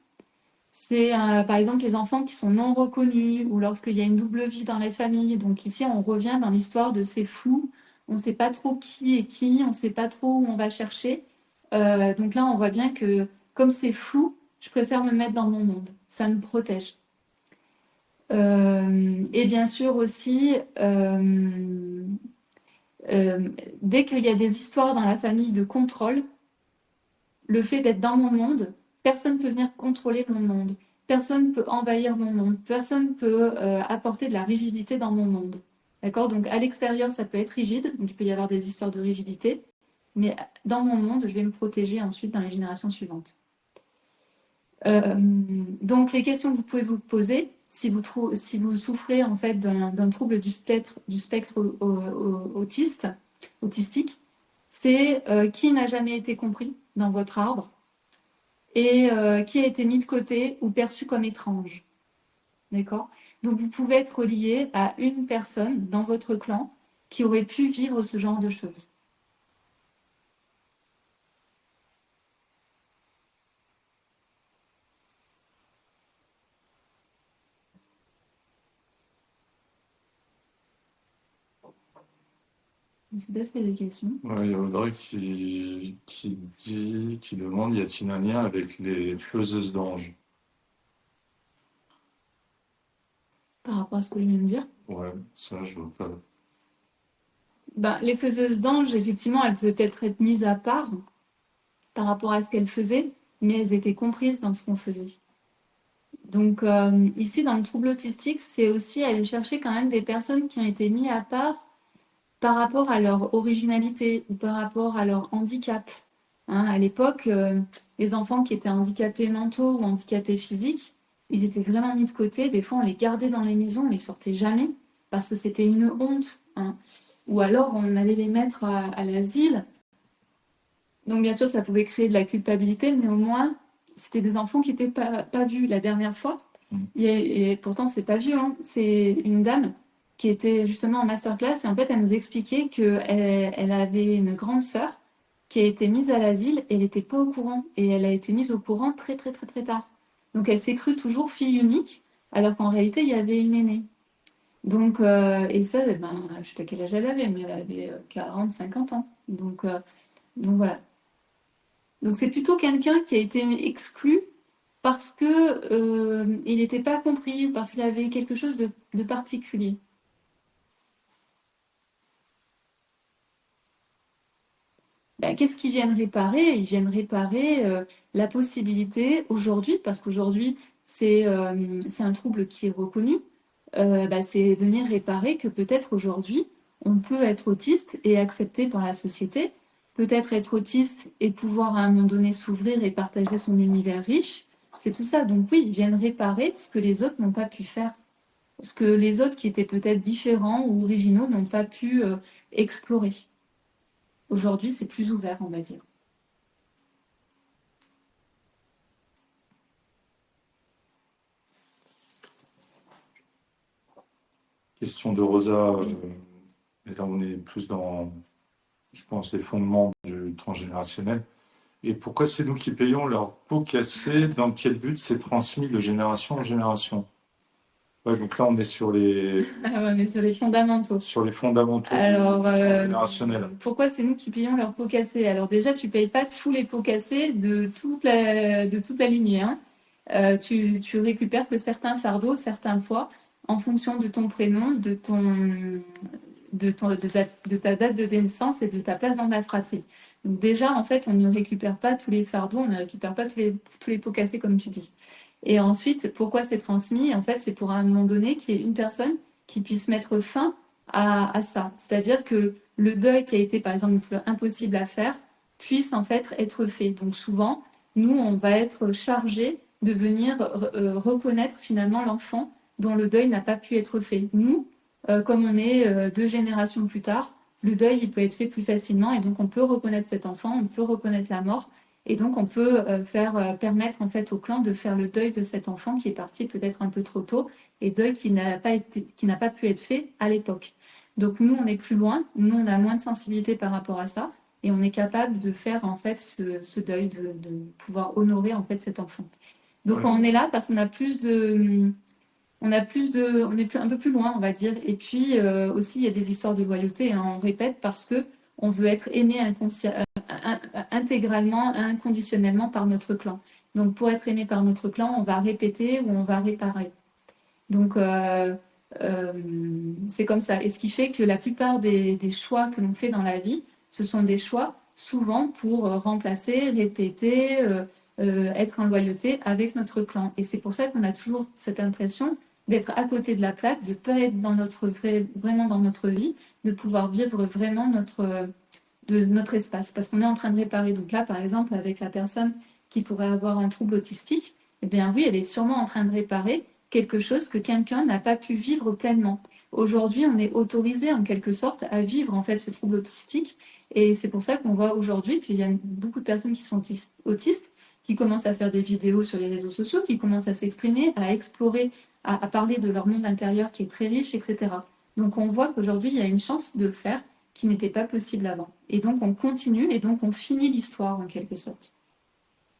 C'est par exemple les enfants qui sont non reconnus ou lorsqu'il y a une double vie dans les familles. Donc ici, on revient dans l'histoire de ces flous. On ne sait pas trop qui est qui, on ne sait pas trop où on va chercher. Donc là, on voit bien que comme c'est flou, je préfère me mettre dans mon monde. Ça me protège. Et bien sûr aussi, dès qu'il y a des histoires dans la famille de contrôle, le fait d'être dans mon monde, personne ne peut venir contrôler mon monde. Personne ne peut envahir mon monde. Personne ne peut apporter de la rigidité dans mon monde. D'accord? Donc à l'extérieur, ça peut être rigide. Donc il peut y avoir des histoires de rigidité. Mais dans mon monde, je vais me protéger ensuite dans les générations suivantes. Donc les questions que vous pouvez vous poser, si vous souffrez en fait d'un trouble du spectre autistique, c'est qui n'a jamais été compris dans votre arbre et qui a été mis de côté ou perçu comme étrange. D'accord? Donc vous pouvez être lié à une personne dans votre clan qui aurait pu vivre ce genre de choses. Je ne sais pas s'il y a des questions. Ouais, il y a Audrey qui demande, y a-t-il un lien avec les faiseuses d'anges? Par rapport à ce que je viens de dire. Ouais, ça, je vois pas. Ben, les faiseuses d'anges, effectivement, elles peuvent peut-être être mises à part par rapport à ce qu'elles faisaient, mais elles étaient comprises dans ce qu'on faisait. Donc ici, dans le trouble autistique, c'est aussi aller chercher quand même des personnes qui ont été mises à part par rapport à leur originalité ou par rapport à leur handicap. Hein, à l'époque, les enfants qui étaient handicapés mentaux ou handicapés physiques, ils étaient vraiment mis de côté. Des fois, on les gardait dans les maisons, mais ils sortaient jamais parce que c'était une honte. Hein. Ou alors, on allait les mettre à l'asile. Donc, bien sûr, ça pouvait créer de la culpabilité, mais au moins, c'était des enfants qui n'étaient pas vus la dernière fois. Et pourtant, c'est pas vieux. Hein. C'est une dame qui était justement en masterclass et en fait, elle nous expliquait qu'elle avait une grande sœur qui a été mise à l'asile et elle n'était pas au courant. Et elle a été mise au courant très, très, très, très tard. Donc, elle s'est crue toujours fille unique, alors qu'en réalité, il y avait une aînée. Donc, et ça, ben, je ne sais pas quel âge elle avait, mais elle avait 40, 50 ans. Donc voilà. Donc, c'est plutôt quelqu'un qui a été exclu parce que il n'était pas compris, parce qu'il avait quelque chose de particulier. Ben, qu'est-ce qu'ils viennent réparer? Ils viennent réparer la possibilité aujourd'hui, parce qu'aujourd'hui c'est un trouble qui est reconnu, ben, c'est venir réparer que peut-être aujourd'hui on peut être autiste et accepté par la société, peut-être être autiste et pouvoir à un moment donné s'ouvrir et partager son univers riche. C'est tout ça. Donc oui, ils viennent réparer ce que les autres n'ont pas pu faire, ce que les autres qui étaient peut-être différents ou originaux n'ont pas pu explorer. Aujourd'hui, c'est plus ouvert, on va dire. Question de Rosa, Oui. et là on est plus dans, je pense, les fondements du transgénérationnel. Et pourquoi c'est nous qui payons leur peau cassée? Dans quel but c'est transmis de génération en génération? Ouais, donc là on est sur les On est sur les fondamentaux. fondamentaux Alors, du transgénérationnel. pourquoi c'est nous qui payons leurs pots cassés? Alors déjà, tu ne payes pas tous les pots cassés de toute la lignée. Hein. Tu récupères que certains fardeaux, certains fois, en fonction de ton prénom, de ta date de naissance et de ta place dans la fratrie. Donc déjà, en fait, on ne récupère pas tous les fardeaux, on ne récupère pas tous les pots cassés, comme tu dis. Et ensuite, pourquoi c'est transmis? En fait, c'est pour à un moment donné qu'il y ait une personne qui puisse mettre fin à ça. C'est-à-dire que le deuil qui a été, par exemple, impossible à faire, puisse en fait être fait. Donc souvent, nous, on va être chargé de venir reconnaître finalement l'enfant dont le deuil n'a pas pu être fait. Nous, comme on est 2 générations plus tard, le deuil il peut être fait plus facilement et donc on peut reconnaître cet enfant, on peut reconnaître la mort et donc on peut permettre en fait au clan de faire le deuil de cet enfant qui est parti peut-être un peu trop tôt et deuil qui n'a pas pu être fait à l'époque. Donc nous on est plus loin, nous on a moins de sensibilité par rapport à ça et on est capable de faire en fait ce deuil, de pouvoir honorer en fait cet enfant. Donc on est là parce qu'on a plus de on est un peu plus loin, on va dire. Et puis aussi, il y a des histoires de loyauté. Hein, on répète parce que on veut être aimé intégralement, inconditionnellement par notre clan. Donc, pour être aimé par notre clan, on va répéter ou on va réparer. Donc, c'est comme ça. Et ce qui fait que la plupart des choix que l'on fait dans la vie, ce sont des choix souvent pour remplacer, répéter, être en loyauté avec notre clan. Et c'est pour ça qu'on a toujours cette impression d'être à côté de la plaque, de ne pas être vraiment dans notre vie, de pouvoir vivre vraiment notre espace. Parce qu'on est en train de réparer. Donc là, par exemple, avec la personne qui pourrait avoir un trouble autistique, eh bien oui, elle est sûrement en train de réparer quelque chose que quelqu'un n'a pas pu vivre pleinement. Aujourd'hui, on est autorisé en quelque sorte à vivre en fait ce trouble autistique. Et c'est pour ça qu'on voit aujourd'hui qu'il y a beaucoup de personnes qui sont autistes, qui commencent à faire des vidéos sur les réseaux sociaux, qui commencent à s'exprimer, à explorer, à parler de leur monde intérieur qui est très riche, etc. Donc on voit qu'aujourd'hui, il y a une chance de le faire qui n'était pas possible avant. Et donc on continue et donc on finit l'histoire en quelque sorte.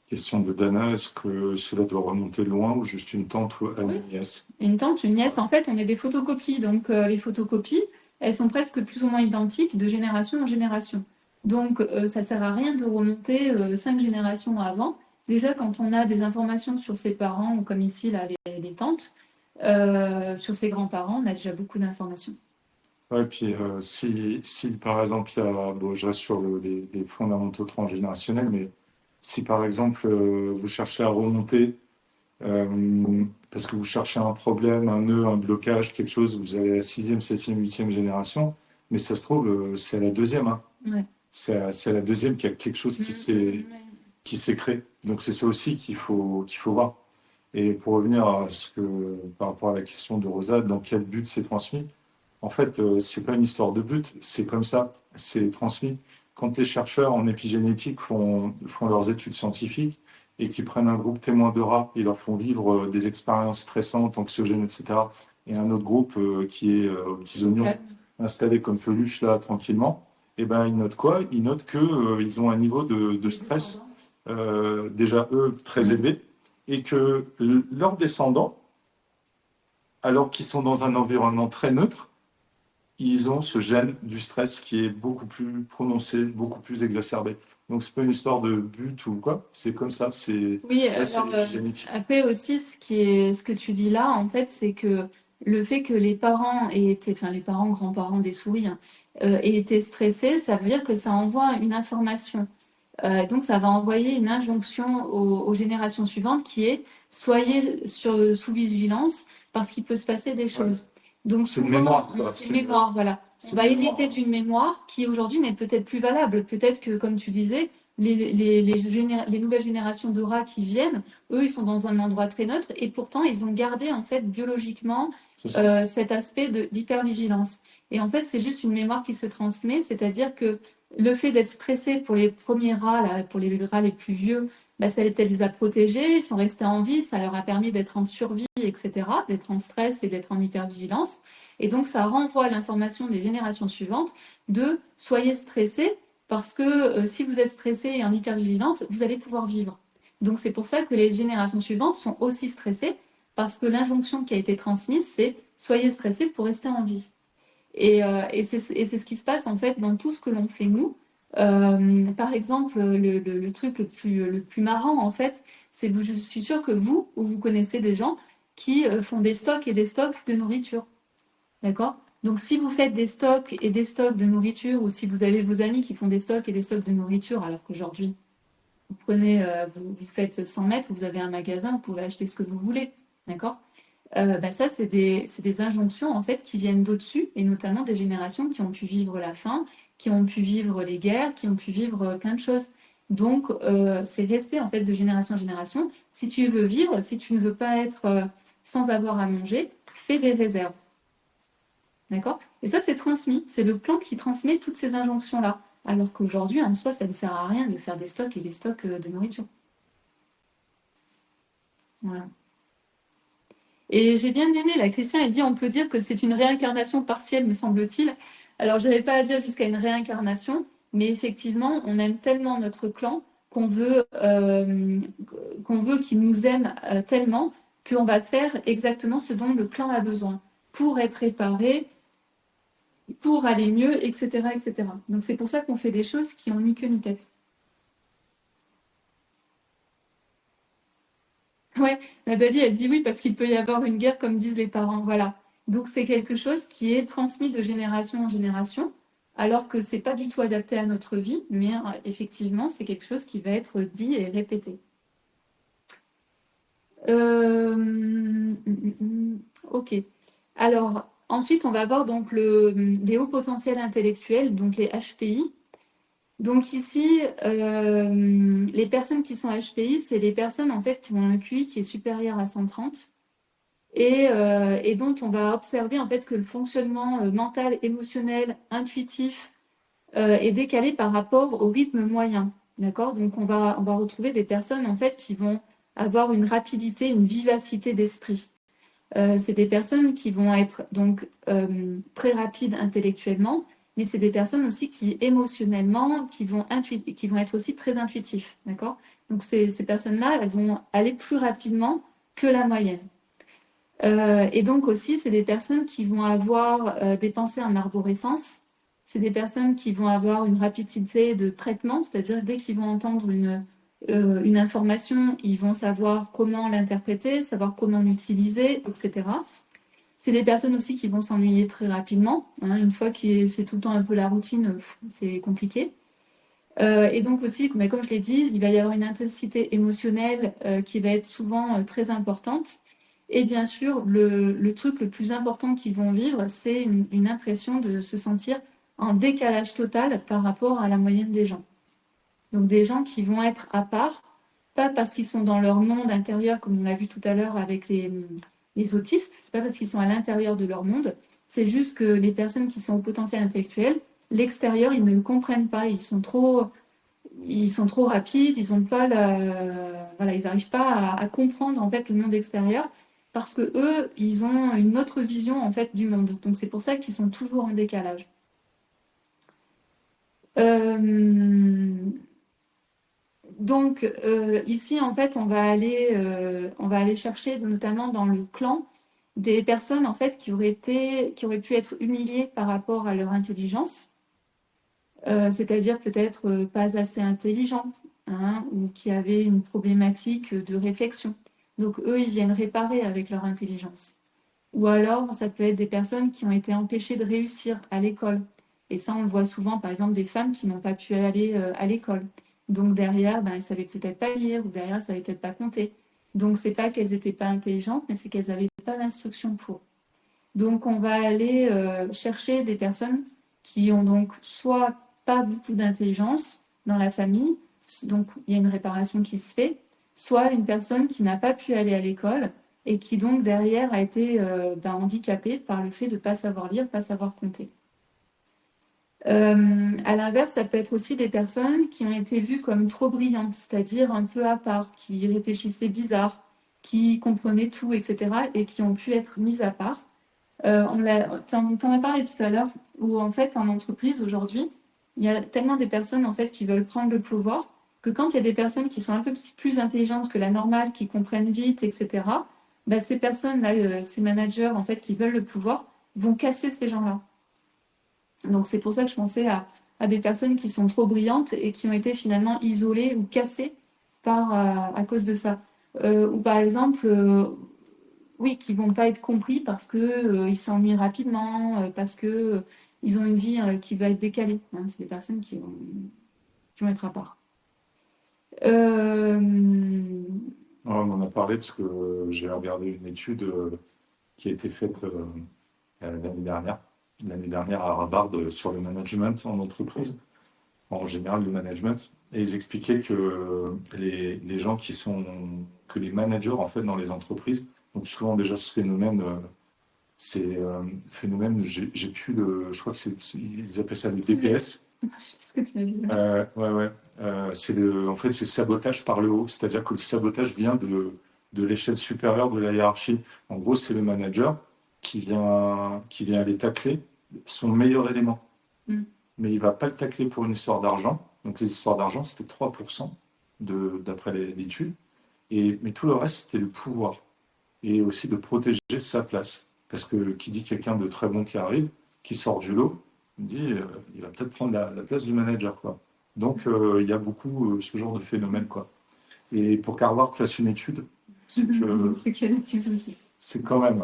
Question de Dana, est-ce que cela doit remonter loin ou juste une tante ou une nièce? Une tante, une nièce, en fait, on est des photocopies. Donc les photocopies, elles sont presque plus ou moins identiques de génération en génération. Donc ça ne sert à rien de remonter 5 générations avant. Déjà, quand on a des informations sur ses parents, ou comme ici, là, les tantes, sur ses grands-parents, on a déjà beaucoup d'informations. Ouais, puis si par exemple, il y a, bon, je reste sur les fondamentaux transgénérationnels, mais si par exemple vous cherchez à remonter parce que vous cherchez un problème, un nœud, un blocage, quelque chose, vous avez la 6e, 7e, 8e génération, mais ça se trouve, c'est à la 2e. Hein. Ouais. C'est à la 2e qu'il y a quelque chose qui s'est créé. Donc c'est ça aussi qu'il faut voir. Et pour revenir à par rapport à la question de Rosa, dans quel but c'est transmis? En fait, c'est pas une histoire de but, c'est comme ça, c'est transmis. Quand les chercheurs en épigénétique font leurs études scientifiques et qui prennent un groupe témoin de rats, ils leur font vivre des expériences stressantes, anxiogènes, etc. Et un autre groupe qui est aux petits oignons, installé comme peluche là, tranquillement, et ben ils notent quoi? Ils notent qu'ils ont un niveau de stress déjà, eux, très élevé, et que leurs descendants, alors qu'ils sont dans un environnement très neutre, ils ont ce gène du stress qui est beaucoup plus prononcé, beaucoup plus exacerbé. Donc, c'est pas une histoire de but ou quoi, c'est comme ça, c'est oui, alors, génétique. après aussi, ce que tu dis là, en fait, c'est que le fait que les parents les parents, grands-parents des souris, hein, aient été stressés, ça veut dire que ça envoie une information. Donc, ça va envoyer une injonction aux générations suivantes qui est soyez sous vigilance parce qu'il peut se passer des choses. Donc, C'est une souvent, mémoire. c'est une mémoire, voilà. On va hériter d'une mémoire qui aujourd'hui n'est peut-être plus valable. Peut-être que, comme tu disais, les nouvelles générations de rats qui viennent, eux, ils sont dans un endroit très neutre et pourtant, ils ont gardé en fait biologiquement cet aspect d'hypervigilance. Et en fait, c'est juste une mémoire qui se transmet, c'est-à-dire que le fait d'être stressé pour les premiers rats, là, pour les rats les plus vieux, bah, ça les a protégés, ils sont restés en vie, ça leur a permis d'être en survie, etc., d'être en stress et d'être en hypervigilance. Et donc, ça renvoie l'information des générations suivantes de soyez stressés parce que si vous êtes stressé et en hypervigilance, vous allez pouvoir vivre. Donc, c'est pour ça que les générations suivantes sont aussi stressées parce que l'injonction qui a été transmise, c'est soyez stressés pour rester en vie. Et c'est ce qui se passe en fait dans tout ce que l'on fait nous. Par exemple, le truc le plus marrant en fait, c'est que je suis sûre que vous connaissez des gens qui font des stocks et des stocks de nourriture. D'accord? Donc, si vous faites des stocks et des stocks de nourriture, ou si vous avez vos amis qui font des stocks et des stocks de nourriture, alors qu'aujourd'hui, vous faites 100 mètres, vous avez un magasin, vous pouvez acheter ce que vous voulez. D'accord? Bah ça, c'est des injonctions en fait qui viennent d'au-dessus, et notamment des générations qui ont pu vivre la faim, qui ont pu vivre les guerres, qui ont pu vivre plein de choses. Donc, c'est resté en fait de génération en génération. Si tu veux vivre, si tu ne veux pas être sans avoir à manger, fais des réserves. D'accord? Et ça, c'est transmis. C'est le clan qui transmet toutes ces injonctions-là. Alors qu'aujourd'hui, en soi, ça ne sert à rien de faire des stocks et des stocks de nourriture. Voilà. Et j'ai bien aimé, la Christian, elle dit, on peut dire que c'est une réincarnation partielle, me semble-t-il. Alors, je n'avais pas à dire jusqu'à une réincarnation, mais effectivement, on aime tellement notre clan qu'on veut qu'il nous aime tellement qu'on va faire exactement ce dont le clan a besoin pour être réparé, pour aller mieux, etc., etc. Donc, c'est pour ça qu'on fait des choses qui ont ni queue ni tête. Ouais, Nathalie, elle dit oui, parce qu'il peut y avoir une guerre, comme disent les parents. Voilà. Donc, c'est quelque chose qui est transmis de génération en génération, alors que c'est pas du tout adapté à notre vie, mais effectivement, c'est quelque chose qui va être dit et répété. Ok. Alors, ensuite, on va voir donc les hauts potentiels intellectuels, donc les HPI. Donc ici, les personnes qui sont HPI, c'est les personnes en fait qui ont un QI qui est supérieur à 130 et dont on va observer en fait que le fonctionnement mental, émotionnel, intuitif est décalé par rapport au rythme moyen. D'accord? Donc on va retrouver des personnes en fait qui vont avoir une rapidité, une vivacité d'esprit. C'est des personnes qui vont être donc très rapides intellectuellement, mais c'est des personnes aussi qui émotionnellement, qui vont être aussi très intuitifs, d'accord? Donc ces personnes-là, elles vont aller plus rapidement que la moyenne. Et donc aussi, c'est des personnes qui vont avoir des pensées en arborescence. C'est des personnes qui vont avoir une rapidité de traitement, c'est-à-dire dès qu'ils vont entendre une information, ils vont savoir comment l'interpréter, savoir comment l'utiliser, etc. C'est des personnes aussi qui vont s'ennuyer très rapidement. Hein, une fois que c'est tout le temps un peu la routine, c'est compliqué. Et donc aussi, mais comme je l'ai dit, il va y avoir une intensité émotionnelle qui va être souvent très importante. Et bien sûr, le truc le plus important qu'ils vont vivre, c'est une impression de se sentir en décalage total par rapport à la moyenne des gens. Donc des gens qui vont être à part, pas parce qu'ils sont dans leur monde intérieur, comme on l'a vu tout à l'heure avec les autistes, c'est pas parce qu'ils sont à l'intérieur de leur monde, c'est juste que les personnes qui sont au potentiel intellectuel, l'extérieur, ils ne le comprennent pas, ils sont trop rapides, ils ont pas voilà, ils n'arrivent pas à comprendre en fait le monde extérieur parce que eux, ils ont une autre vision en fait du monde. Donc c'est pour ça qu'ils sont toujours en décalage. Donc ici en fait on va aller chercher notamment dans le clan des personnes en fait qui auraient pu être humiliées par rapport à leur intelligence. C'est-à-dire peut-être pas assez intelligents, hein, ou qui avaient une problématique de réflexion. Donc eux, ils viennent réparer avec leur intelligence. Ou alors, ça peut être des personnes qui ont été empêchées de réussir à l'école. Et ça, on le voit souvent, par exemple, des femmes qui n'ont pas pu aller à l'école. Donc derrière, ben, elles ne savaient peut-être pas lire, ou derrière, elles ne savaient peut-être pas compter. Donc c'est pas qu'elles n'étaient pas intelligentes, mais c'est qu'elles n'avaient pas l'instruction pour. Donc, on va aller chercher des personnes qui ont donc soit pas beaucoup d'intelligence dans la famille, donc il y a une réparation qui se fait, soit une personne qui n'a pas pu aller à l'école et qui donc derrière a été handicapée par le fait de ne pas savoir lire, pas savoir compter. À l'inverse, ça peut être aussi des personnes qui ont été vues comme trop brillantes, c'est-à-dire un peu à part, qui réfléchissaient bizarre, qui comprenaient tout, etc., et qui ont pu être mises à part. T'en as parlé tout à l'heure, où en fait en entreprise aujourd'hui, il y a tellement des personnes en fait qui veulent prendre le pouvoir que quand il y a des personnes qui sont un peu plus intelligentes que la normale, qui comprennent vite, etc., bah, ces personnes-là, ces managers en fait qui veulent le pouvoir, vont casser ces gens-là. Donc c'est pour ça que je pensais à des personnes qui sont trop brillantes et qui ont été finalement isolées ou cassées à cause de ça. Ou par exemple, oui, qui vont pas être compris parce que ils s'ennuient rapidement, parce que ils ont une vie qui va être décalée. Hein. C'est des personnes qui vont être à part. On en a parlé parce que j'ai regardé une étude qui a été faite l'année dernière à Harvard sur le management en entreprise, en général le management. Et ils expliquaient que les gens que les managers, en fait, dans les entreprises, donc souvent déjà ce phénomène, j'ai plus je crois que ils appellent ça le DPS. Je sais ce que tu m'as dit. Ouais, ouais. En fait, c'est sabotage par le haut, c'est-à-dire que le sabotage vient de l'échelle supérieure de la hiérarchie. En gros, c'est le manager qui vient aller tacler son meilleur élément. Mais il ne va pas le tacler pour une histoire d'argent. Donc les histoires d'argent, c'était 3% d'après l'étude. Mais tout le reste, c'était le pouvoir. Et aussi de protéger sa place. Parce que qui dit quelqu'un de très bon qui arrive, qui sort du lot, il va peut-être prendre la place du manager, quoi. Donc il y a beaucoup ce genre de phénomène, quoi. Et pour qu'Harvard fasse une étude, c'est que C'est qu'il y a des petits soucis. c'est quand même.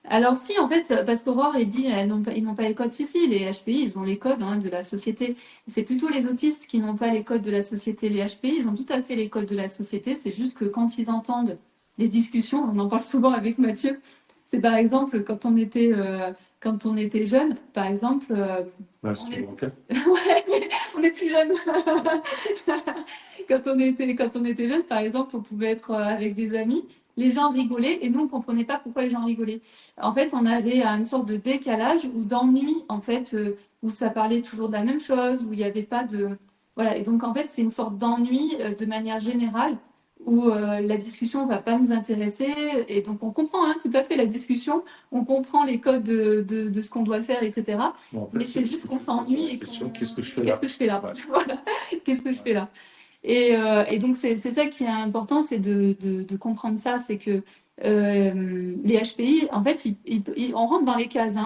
Alors si, en fait, parce qu'Aurore, il dit, ils n'ont pas les codes. Si, les HPI, ils ont les codes de la société. C'est plutôt les autistes qui n'ont pas les codes de la société. Les HPI, ils ont tout à fait les codes de la société. C'est juste que quand ils entendent les discussions, on en parle souvent avec Mathieu, c'est par exemple quand on était jeune, par exemple. Ouais, mais on est plus jeune. Quand on était jeune, par exemple, on pouvait être avec des amis, les gens rigolaient et nous, on ne comprenait pas pourquoi les gens rigolaient. En fait, on avait une sorte de décalage ou d'ennui, en fait, où ça parlait toujours de la même chose, où il n'y avait pas de... Voilà, et donc en fait, c'est une sorte d'ennui de manière générale où la discussion ne va pas nous intéresser. Et donc, on comprend tout à fait la discussion, on comprend les codes de ce qu'on doit faire, etc. Bon, en fait, Mais c'est juste qu'on s'ennuie et qu'est-ce que je fais là? Qu'est-ce que je fais là? Ouais. Voilà. Qu'est-ce que je fais là? Et donc, c'est ça qui est important, c'est de comprendre ça, c'est que les HPI, en fait, on rentre dans les cases,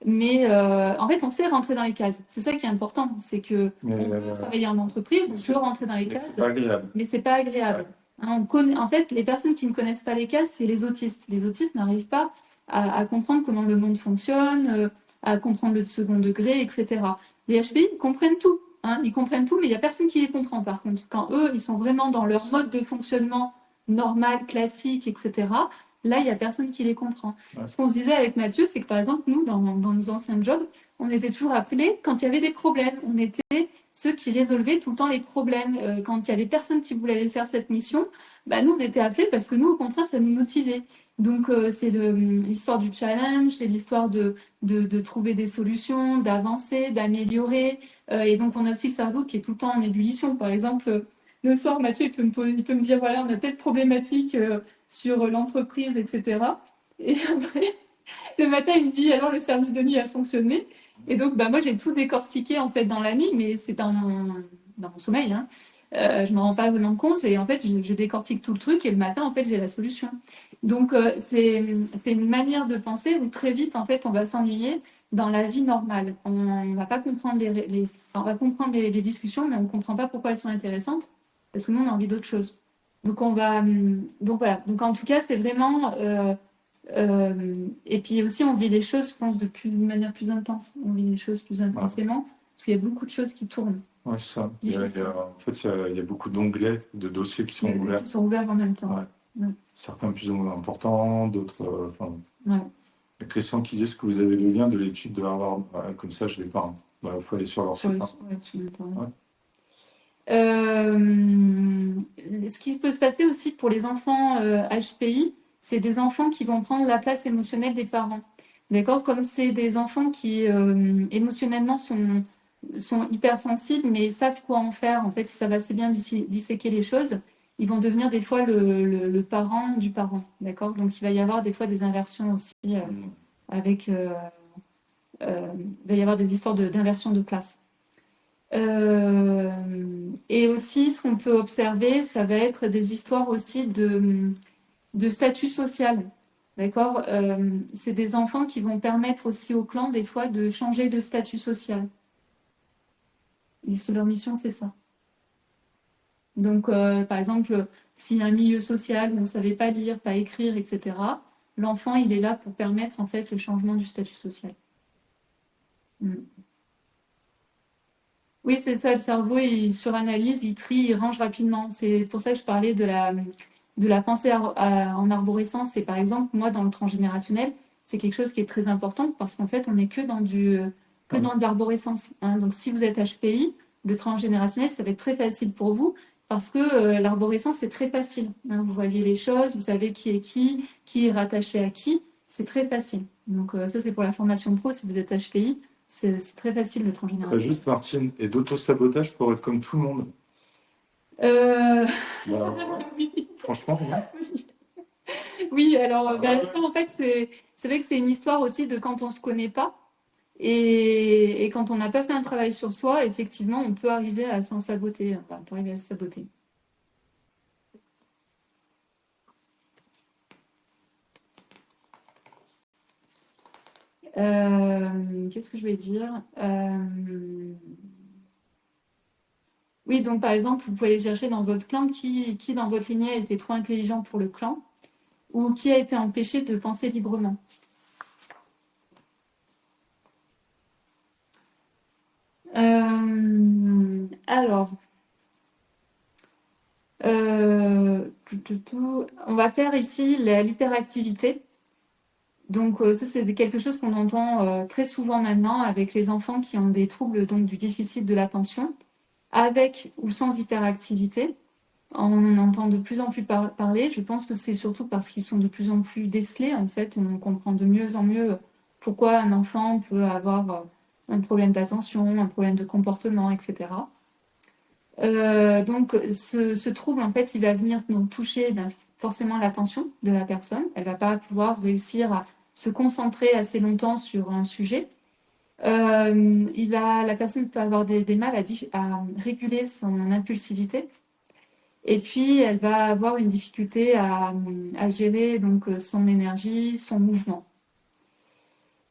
mais en fait, on sait rentrer dans les cases. C'est ça qui est important, c'est que on peut travailler en entreprise, on peut rentrer dans les cases, c'est pas agréable. mais c'est pas agréable. Ouais. En fait, les personnes qui ne connaissent pas les cases, c'est les autistes. Les autistes n'arrivent pas à comprendre comment le monde fonctionne, à comprendre le second degré, etc. Les HPI comprennent tout. Ils comprennent tout, mais il n'y a personne qui les comprend par contre. Quand eux, ils sont vraiment dans leur mode de fonctionnement normal, classique, etc., là, il n'y a personne qui les comprend. Ouais. Ce qu'on se disait avec Mathieu, c'est que par exemple, nous, dans nos anciens jobs, on était toujours appelés quand il y avait des problèmes. On était ceux qui résolvaient tout le temps les problèmes. Quand il y avait personne qui voulait aller faire cette mission, nous, on était appelés parce que nous, au contraire, ça nous motivait. Donc, c'est l'histoire du challenge, c'est l'histoire de trouver des solutions, d'avancer, d'améliorer. Et donc, on a aussi le cerveau qui est tout le temps en ébullition. Par exemple, le soir, Mathieu, il peut me dire, voilà, on a telle problématique sur l'entreprise, etc. Et après, le matin, il me dit, alors le service de nuit a fonctionné. Et donc, moi, j'ai tout décortiqué, en fait, dans la nuit, mais c'est dans mon sommeil, je ne me rends pas vraiment compte. Et en fait, je décortique tout le truc et le matin, en fait, j'ai la solution. Donc, c'est une manière de penser où très vite, en fait, on va s'ennuyer dans la vie normale. On va pas comprendre on va comprendre les discussions, mais on ne comprend pas pourquoi elles sont intéressantes, parce que nous, on a envie d'autre chose. Donc, donc voilà. Donc, en tout cas, c'est vraiment... et puis aussi, on vit les choses, je pense, d'une manière plus intense. On vit les choses plus intensément, parce qu'il y a beaucoup de choses qui tournent. Ouais, c'est ça. En fait, il y a beaucoup d'onglets, de dossiers qui sont ouverts. Qui sont ouverts en même temps. Ouais. Ouais. Certains plus ou moins importants, d'autres. Ouais. Christian qui disait, est-ce que vous avez le lien de l'étude de Harvard? Comme ça, je ne l'ai pas. Il faut aller sur leur site. Ce qui peut se passer aussi pour les enfants HPI, c'est des enfants qui vont prendre la place émotionnelle des parents. D'accord? Comme c'est des enfants qui émotionnellement sont hypersensibles, mais savent quoi en faire. En fait, ça va assez bien disséquer les choses. Ils vont devenir des fois le parent du parent. D'accord? Donc, il va y avoir des fois des inversions aussi avec... il va y avoir des histoires d'inversion de place. Et aussi, ce qu'on peut observer, ça va être des histoires aussi de statut social. D'accord? C'est des enfants qui vont permettre aussi au clan, des fois, de changer de statut social. Leur mission, c'est ça. Donc, par exemple, s'il y a un milieu social où on ne savait pas lire, pas écrire, etc., l'enfant, il est là pour permettre, en fait, le changement du statut social. Oui, c'est ça, le cerveau, il suranalyse, il trie, il range rapidement. C'est pour ça que je parlais de la pensée en arborescence. Et par exemple, moi, dans le transgénérationnel, c'est quelque chose qui est très important parce qu'en fait, on n'est que dans de l'arborescence. Donc, si vous êtes HPI, le transgénérationnel, ça va être très facile pour vous parce que l'arborescence, c'est très facile. Hein, vous voyez les choses, vous savez qui est rattaché à qui, c'est très facile. Donc ça, c'est pour la formation pro, si vous êtes HPI, c'est très facile le transgénérationnel. Juste, Martine, et d'auto-sabotage pour être comme tout le monde Oui. Franchement, Oui, alors ça, en fait, c'est vrai que c'est une histoire aussi de quand on ne se connaît pas. Et quand on n'a pas fait un travail sur soi, effectivement, on peut arriver à s'en saboter. Enfin, on peut arriver à se saboter. Qu'est-ce que je vais dire Oui, donc par exemple, vous pouvez chercher dans votre clan qui dans votre lignée a été trop intelligent pour le clan ou qui a été empêché de penser librement. Alors, on va faire ici l'hyperactivité. Donc ça, c'est quelque chose qu'on entend très souvent maintenant avec les enfants qui ont des troubles donc, du déficit de l'attention, avec ou sans hyperactivité. On en entend de plus en plus parler. Je pense que c'est surtout parce qu'ils sont de plus en plus décelés. En fait, on comprend de mieux en mieux pourquoi un enfant peut avoir un problème d'attention, un problème de comportement, etc. Donc, ce trouble, en fait, il va venir donc, toucher forcément l'attention de la personne. Elle ne va pas pouvoir réussir à se concentrer assez longtemps sur un sujet. La personne peut avoir des mal à réguler son impulsivité. Et puis, elle va avoir une difficulté à gérer donc, son énergie, son mouvement.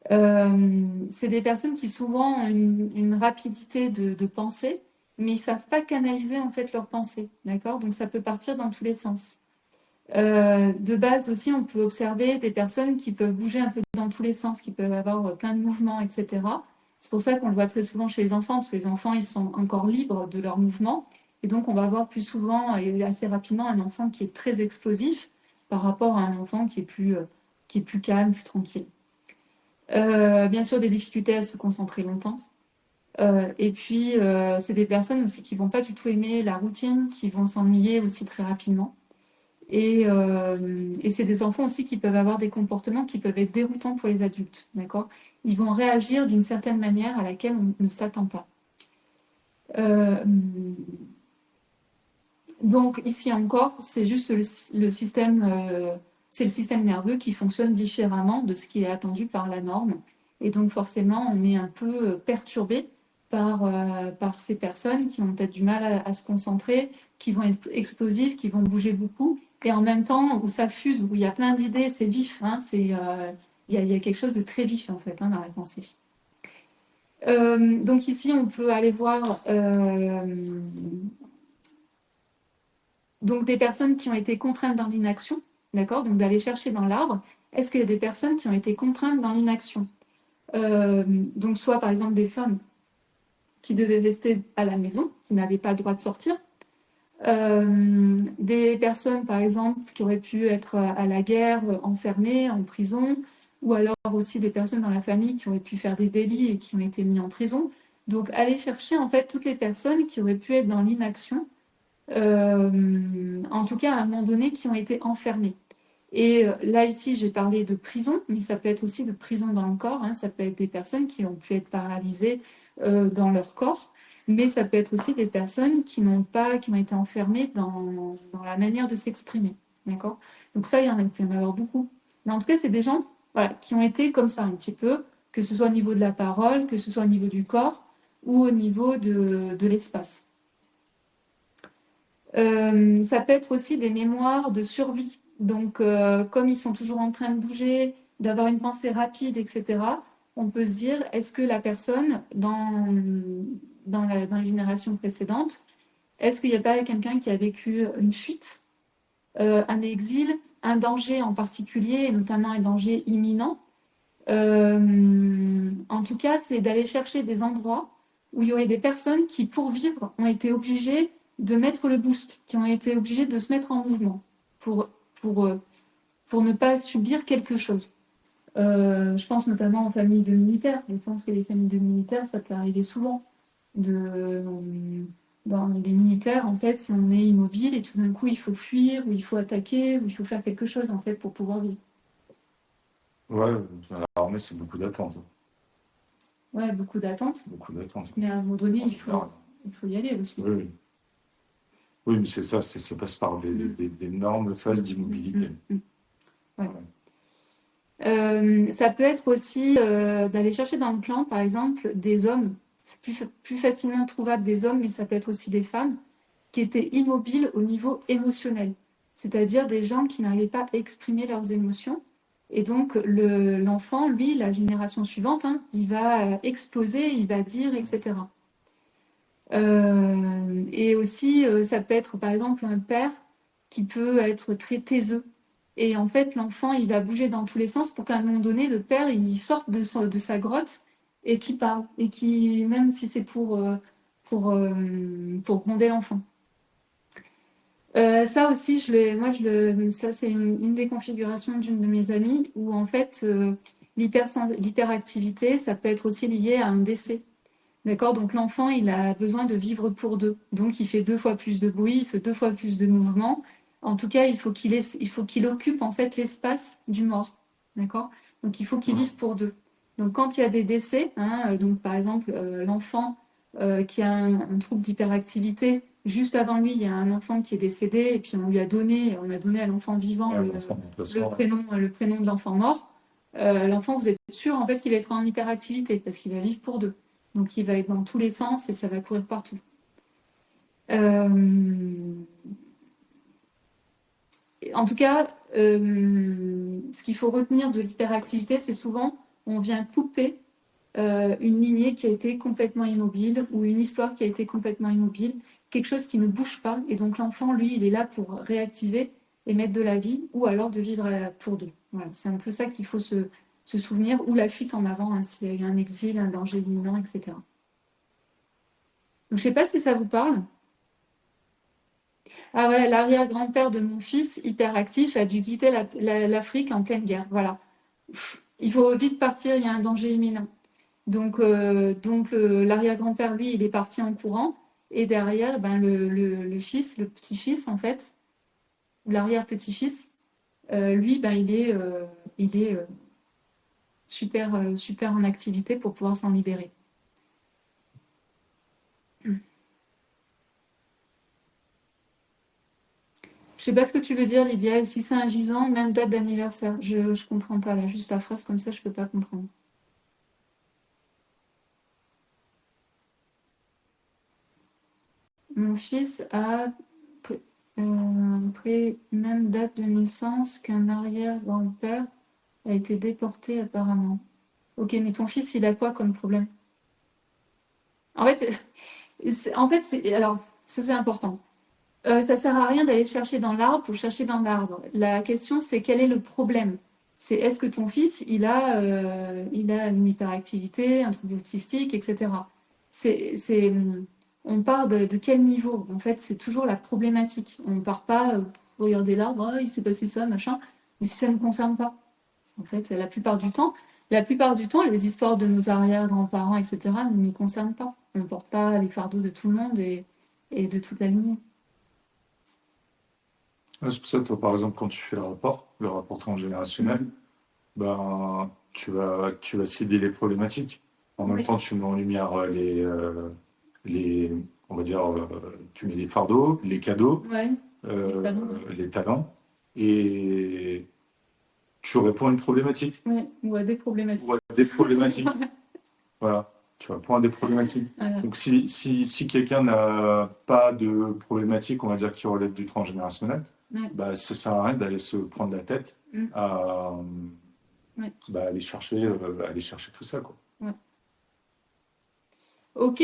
C'est des personnes qui souvent ont une rapidité de pensée, mais ils ne savent pas canaliser en fait leurs pensées, d'accord? Donc ça peut partir dans tous les sens. De base aussi, on peut observer des personnes qui peuvent bouger un peu dans tous les sens, qui peuvent avoir plein de mouvements, etc. C'est pour ça qu'on le voit très souvent chez les enfants, parce que les enfants, ils sont encore libres de leurs mouvements. Et donc, on va voir plus souvent et assez rapidement un enfant qui est très explosif par rapport à un enfant qui est plus calme, plus tranquille. Bien sûr, des difficultés à se concentrer longtemps. Et puis, c'est des personnes aussi qui vont pas du tout aimer la routine, qui vont s'ennuyer aussi très rapidement. Et c'est des enfants aussi qui peuvent avoir des comportements qui peuvent être déroutants pour les adultes, d'accord? Ils vont réagir d'une certaine manière à laquelle on ne s'attend pas. Donc ici encore, c'est juste le système, c'est le système nerveux qui fonctionne différemment de ce qui est attendu par la norme. Et donc forcément, on est un peu perturbé par ces personnes qui ont peut-être du mal à se concentrer, qui vont être explosives, qui vont bouger beaucoup. Et en même temps, où ça fuse, où il y a plein d'idées, c'est vif. Hein, il y a quelque chose de très vif en fait hein, dans la pensée. Donc ici, on peut aller voir donc des personnes qui ont été contraintes dans l'inaction, d'accord? Donc d'aller chercher dans l'arbre, est-ce qu'il y a des personnes qui ont été contraintes dans l'inaction? Donc soit par exemple des femmes qui devaient rester à la maison, qui n'avaient pas le droit de sortir, des personnes par exemple qui auraient pu être à la guerre, enfermées, en prison, ou alors aussi des personnes dans la famille qui auraient pu faire des délits et qui ont été mis en prison. Donc aller chercher en fait toutes les personnes qui auraient pu être dans l'inaction, en tout cas à un moment donné, qui ont été enfermées. Et là, ici, j'ai parlé de prison, mais ça peut être aussi de prison dans le corps. Hein. Ça peut être des personnes qui ont pu être paralysées dans leur corps, mais ça peut être aussi des personnes qui ont été enfermées dans la manière de s'exprimer. D'accord? Donc ça, il peut y en avoir beaucoup. Mais en tout cas, c'est des gens voilà, qui ont été comme ça un petit peu, que ce soit au niveau de la parole, que ce soit au niveau du corps ou au niveau de l'espace. Ça peut être aussi des mémoires de survie. Donc, comme ils sont toujours en train de bouger, d'avoir une pensée rapide, etc., on peut se dire, est-ce que la personne, dans les générations précédentes, est-ce qu'il n'y a pas quelqu'un qui a vécu une fuite, un exil, un danger en particulier, et notamment un danger imminent? En tout cas, c'est d'aller chercher des endroits où il y aurait des personnes qui, pour vivre, ont été obligées de mettre le boost, qui ont été obligées de se mettre en mouvement pour, pour, euh, pour ne pas subir quelque chose. Je pense notamment aux familles de militaires. Je pense que les familles de militaires, ça peut arriver souvent. dans les militaires, en fait, si on est immobile et tout d'un coup il faut fuir, ou il faut attaquer, ou il faut faire quelque chose, en fait, pour pouvoir vivre. Ouais, l'armée, c'est beaucoup d'attente. Ouais, beaucoup d'attentes, Beaucoup d'attente. mais à un moment donné, En général. il faut y aller aussi. Oui, oui. Oui, mais c'est ça, ça passe par d'énormes phases d'immobilité. Ouais. Ça peut être aussi d'aller chercher dans le clan, par exemple, des hommes. C'est plus facilement trouvable des hommes, mais ça peut être aussi des femmes qui étaient immobiles au niveau émotionnel. C'est-à-dire des gens qui n'arrivaient pas à exprimer leurs émotions. Et donc, l'enfant, lui, la génération suivante, hein, il va exploser, il va dire, etc. Et aussi, ça peut être, par exemple, un père qui peut être très taiseux. Et en fait, l'enfant, il va bouger dans tous les sens pour qu'à un moment donné, le père, il sorte de sa grotte et qu'il parle. Et qui, même si c'est pour gronder l'enfant. Ça aussi, ça c'est une des configurations d'une de mes amies où en fait, l'hyperactivité, ça peut être aussi lié à un décès. D'accord? Donc l'enfant, il a besoin de vivre pour deux. Donc il fait 2 fois plus de bruit, il fait 2 fois plus de mouvements. En tout cas, il faut qu'il occupe en fait l'espace du mort. D'accord? Donc il faut qu'il vive pour deux. Donc quand il y a des décès, hein, donc par exemple l'enfant qui a un trouble d'hyperactivité, juste avant lui, il y a un enfant qui est décédé et puis on a donné à l'enfant vivant le prénom de l'enfant mort. L'enfant, vous êtes sûr en fait qu'il va être en hyperactivité parce qu'il va vivre pour deux. Donc, il va être dans tous les sens et ça va courir partout. En tout cas, ce qu'il faut retenir de l'hyperactivité, c'est souvent on vient couper une lignée qui a été complètement immobile ou une histoire qui a été complètement immobile, quelque chose qui ne bouge pas. Et donc, l'enfant, lui, il est là pour réactiver et mettre de la vie ou alors de vivre pour deux. Voilà, c'est un peu ça qu'il faut se souvenir, ou la fuite en avant, hein, s'il y a un exil, un danger imminent, etc. Donc, je ne sais pas si ça vous parle. Ah voilà, l'arrière-grand-père de mon fils, hyperactif, a dû quitter l'Afrique en pleine guerre. Voilà. Il faut vite partir, il y a un danger imminent. Donc, l'arrière-grand-père, lui, il est parti en courant. Et derrière, ben, le fils, le petit-fils, en fait, ou l'arrière-petit-fils, lui, ben, il est super, super en activité pour pouvoir s'en libérer. Je sais pas ce que tu veux dire, Lydia. Si c'est un gisant, même date d'anniversaire. Je comprends pas, là. Juste la phrase comme ça, je peux pas comprendre. Mon fils a même date de naissance qu'un arrière-grand-père a été déporté apparemment. Ok, mais ton fils, il a quoi comme problème? En fait, alors, ça c'est important. Ça sert à rien d'aller chercher dans l'arbre pour chercher dans l'arbre. La question, c'est quel est le problème? C'est est-ce que ton fils, il a une hyperactivité, un trouble autistique, etc. C'est, on part de quel niveau? En fait, c'est toujours la problématique. On ne part pas, regarder l'arbre, ah, il s'est passé ça, machin, mais si ça ne nous concerne pas. En fait, la plupart du temps, les histoires de nos arrière-grands-parents, etc., ne nous concernent pas. On ne porte pas les fardeaux de tout le monde et de toute la lignée. Ouais, c'est pour ça que toi, par exemple, quand tu fais le rapport transgénérationnel, ben, tu vas cibler les problématiques. En même Oui. temps, tu mets en lumière les, on va dire, tu mets les fardeaux, les cadeaux, Ouais, les talents, et tu réponds à une problématique. ouais, ou à des problématiques. Ou à des problématiques. Voilà, tu réponds à des problématiques. Voilà. Donc, si quelqu'un n'a pas de problématique, on va dire, qui relève du transgénérationnel, Ouais. bah, ça sert à rien d'aller se prendre la tête à Ouais. aller chercher tout ça, quoi. Ouais. Ok,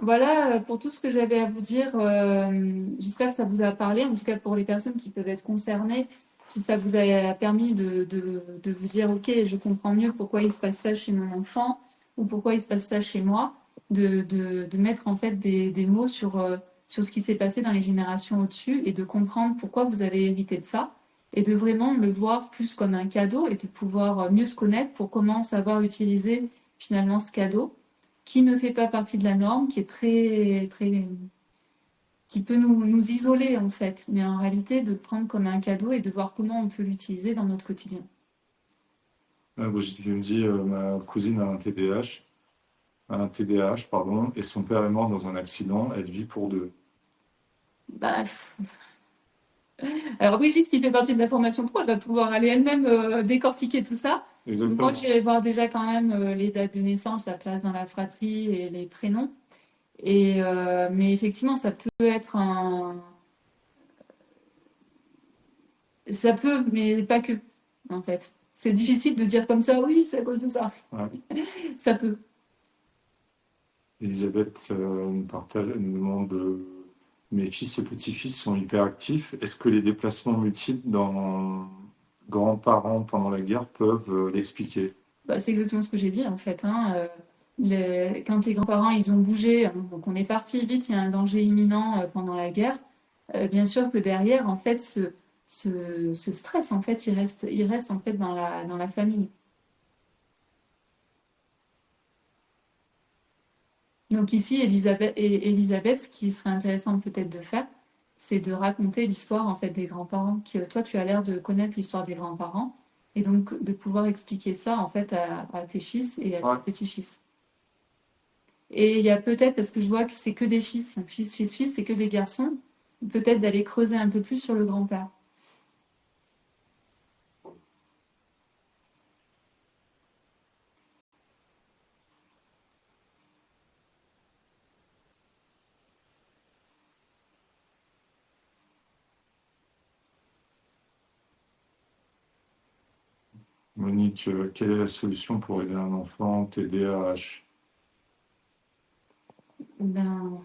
voilà pour tout ce que j'avais à vous dire. J'espère que ça vous a parlé, en tout cas pour les personnes qui peuvent être concernées, si ça vous a permis de vous dire, ok, je comprends mieux pourquoi il se passe ça chez mon enfant ou pourquoi il se passe ça chez moi, de mettre en fait des mots sur ce qui s'est passé dans les générations au-dessus et de comprendre pourquoi vous avez hérité de ça et de vraiment le voir plus comme un cadeau et de pouvoir mieux se connaître pour comment savoir utiliser finalement ce cadeau. qui ne fait pas partie de la norme, qui est qui peut nous isoler en fait, mais en réalité de prendre comme un cadeau et de voir comment on peut l'utiliser dans notre quotidien. Bon, je me dis, ma cousine a un TDAH, pardon, et son père est mort dans un accident, elle vit pour deux. Bah, alors Brigitte, qui fait partie de la formation pro, elle va pouvoir aller elle-même décortiquer tout ça. Exactement. Moi, j'irai voir déjà quand même les dates de naissance, la place dans la fratrie et les prénoms. Mais effectivement, ça peut être un... Ça peut, mais pas que, en fait. C'est difficile de dire comme ça, oui, c'est à cause de ça. Ouais. Ça peut. Elisabeth nous demande mes fils et petits-fils sont hyperactifs. Est-ce que les déplacements multiples dans grands-parents pendant la guerre peuvent l'expliquer? Bah, c'est exactement ce que j'ai dit, en fait. Quand les grands-parents ils ont bougé, hein, donc on est parti vite, il y a un danger imminent pendant la guerre. Bien sûr que derrière, en fait, ce stress, en fait, il reste en fait dans la famille. Donc ici, Elisabeth, ce qui serait intéressant peut-être de faire, c'est de raconter l'histoire en fait des grands-parents. Toi, tu as l'air de connaître l'histoire des grands-parents, et donc de pouvoir expliquer ça en fait à tes fils et à tes petits-fils. Et il y a peut-être, parce que je vois que c'est que des fils, fils, c'est que des garçons, peut-être d'aller creuser un peu plus sur le grand-père. Monique, quelle est la solution pour aider un enfant TDAH? Ben,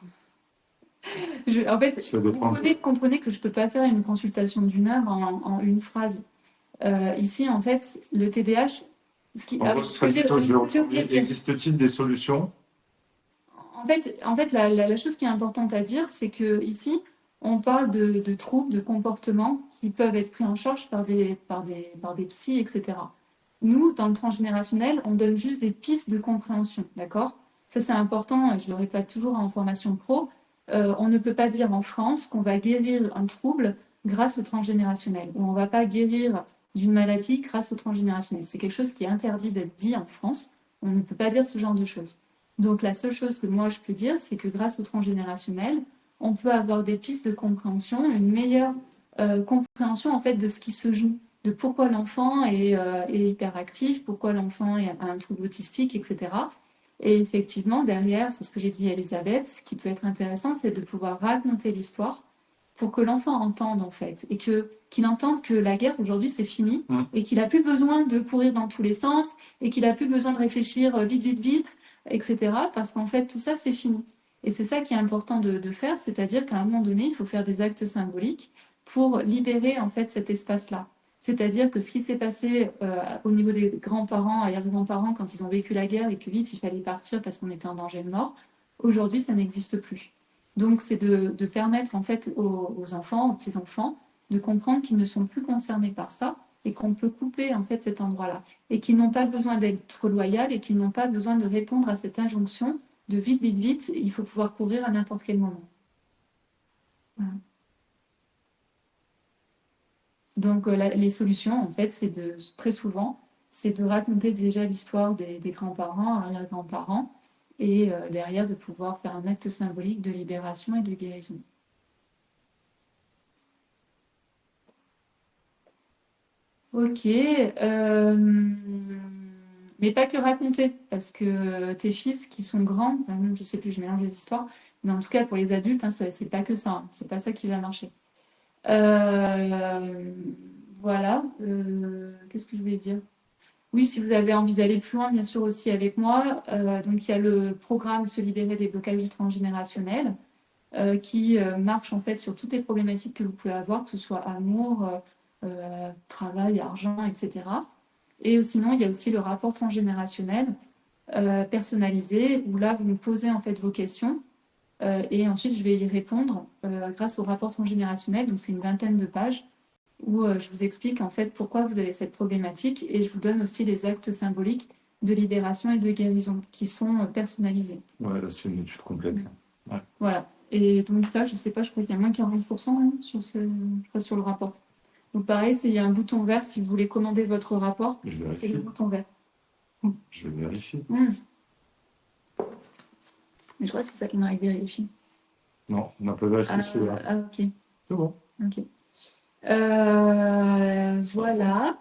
en fait, comprenez que je ne peux pas faire une consultation d'une heure en une phrase. Ici, en fait, le TDAH, existe-t-il des solutions? En fait la chose qui est importante à dire, c'est que ici, on parle de troubles de comportement qui peuvent être pris en charge par des psys, etc. Nous, dans le transgénérationnel, on donne juste des pistes de compréhension, d'accord? Ça, c'est important, je le répète toujours en formation pro. On ne peut pas dire en France qu'on va guérir un trouble grâce au transgénérationnel, ou on ne va pas guérir d'une maladie grâce au transgénérationnel. C'est quelque chose qui est interdit d'être dit en France. On ne peut pas dire ce genre de choses. Donc la seule chose que moi je peux dire, c'est que grâce au transgénérationnel, on peut avoir des pistes de compréhension, une meilleure compréhension en fait de ce qui se joue, de pourquoi l'enfant est hyperactif, pourquoi l'enfant a un trouble autistique, etc. Et effectivement, derrière, c'est ce que j'ai dit à Elisabeth, ce qui peut être intéressant, c'est de pouvoir raconter l'histoire pour que l'enfant entende en fait, et qu'il entende que la guerre aujourd'hui c'est fini, et qu'il n'a plus besoin de courir dans tous les sens, et qu'il n'a plus besoin de réfléchir vite, etc. Parce qu'en fait, tout ça, c'est fini. Et c'est ça qui est important de faire, c'est-à-dire qu'à un moment donné, il faut faire des actes symboliques pour libérer en fait cet espace-là. C'est-à-dire que ce qui s'est passé au niveau des grands-parents, arrière-grands-parents, quand ils ont vécu la guerre et que vite il fallait partir parce qu'on était en danger de mort, aujourd'hui, ça n'existe plus. Donc, c'est de permettre en fait aux enfants, aux petits-enfants, de comprendre qu'ils ne sont plus concernés par ça et qu'on peut couper en fait cet endroit-là et qu'ils n'ont pas besoin d'être loyaux et qu'ils n'ont pas besoin de répondre à cette injonction de vite, il faut pouvoir courir à n'importe quel moment. Voilà. Donc les solutions, en fait, très souvent, c'est de raconter déjà l'histoire des grands-parents, arrière-grands-parents, et derrière de pouvoir faire un acte symbolique de libération et de guérison. Ok. Mais pas que raconter, parce que tes fils qui sont grands, enfin, je sais plus, je mélange les histoires, mais en tout cas pour les adultes, hein, c'est pas que ça, hein, c'est pas ça qui va marcher. Euh, voilà. Qu'est-ce que je voulais dire? Oui, si vous avez envie d'aller plus loin, bien sûr aussi avec moi. Donc il y a le programme Se libérer des blocages transgénérationnels qui marche en fait sur toutes les problématiques que vous pouvez avoir, que ce soit amour, travail, argent, etc. Et sinon, il y a aussi le rapport transgénérationnel personnalisé, où là, vous me posez en fait vos questions et ensuite je vais y répondre grâce au rapport transgénérationnel. Donc c'est une vingtaine de pages où je vous explique en fait pourquoi vous avez cette problématique et je vous donne aussi les actes symboliques de libération et de guérison qui sont personnalisées. Ouais, là, c'est une étude complète. Ouais. Voilà. Et donc là, je sais pas, je crois qu'il y a moins de 40% hein, sur le rapport. Donc pareil, il y a un bouton vert si vous voulez commander votre rapport. C'est le bouton vert. Je vérifie. Mais je crois que c'est ça qu'on arrive à vérifier. Non, on n'a pas vérifié celui-là. Ah, ok. C'est bon. Ok. Voilà.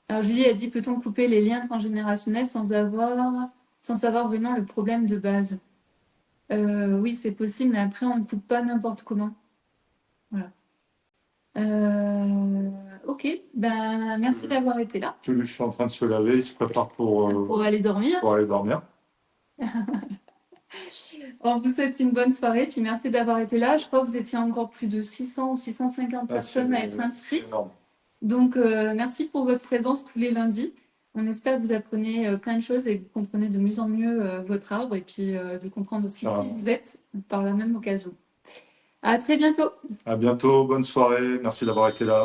Alors Julie a dit, peut-on couper les liens transgénérationnels sans savoir vraiment le problème de base? Oui, c'est possible, mais après, on ne coupe pas n'importe comment. Voilà. Ok, ben, merci d'avoir été là. Je suis en train de se laver, il se prépare pour aller dormir. Pour aller dormir. On vous souhaite une bonne soirée, puis merci d'avoir été là. Je crois que vous étiez encore plus de 600 ou 650 personnes à être inscrites. Donc, merci pour votre présence tous les lundis. On espère que vous apprenez plein de choses et que vous comprenez de mieux en mieux votre arbre et puis de comprendre aussi qui vous êtes par la même occasion. À très bientôt. À bientôt, bonne soirée, merci d'avoir été là.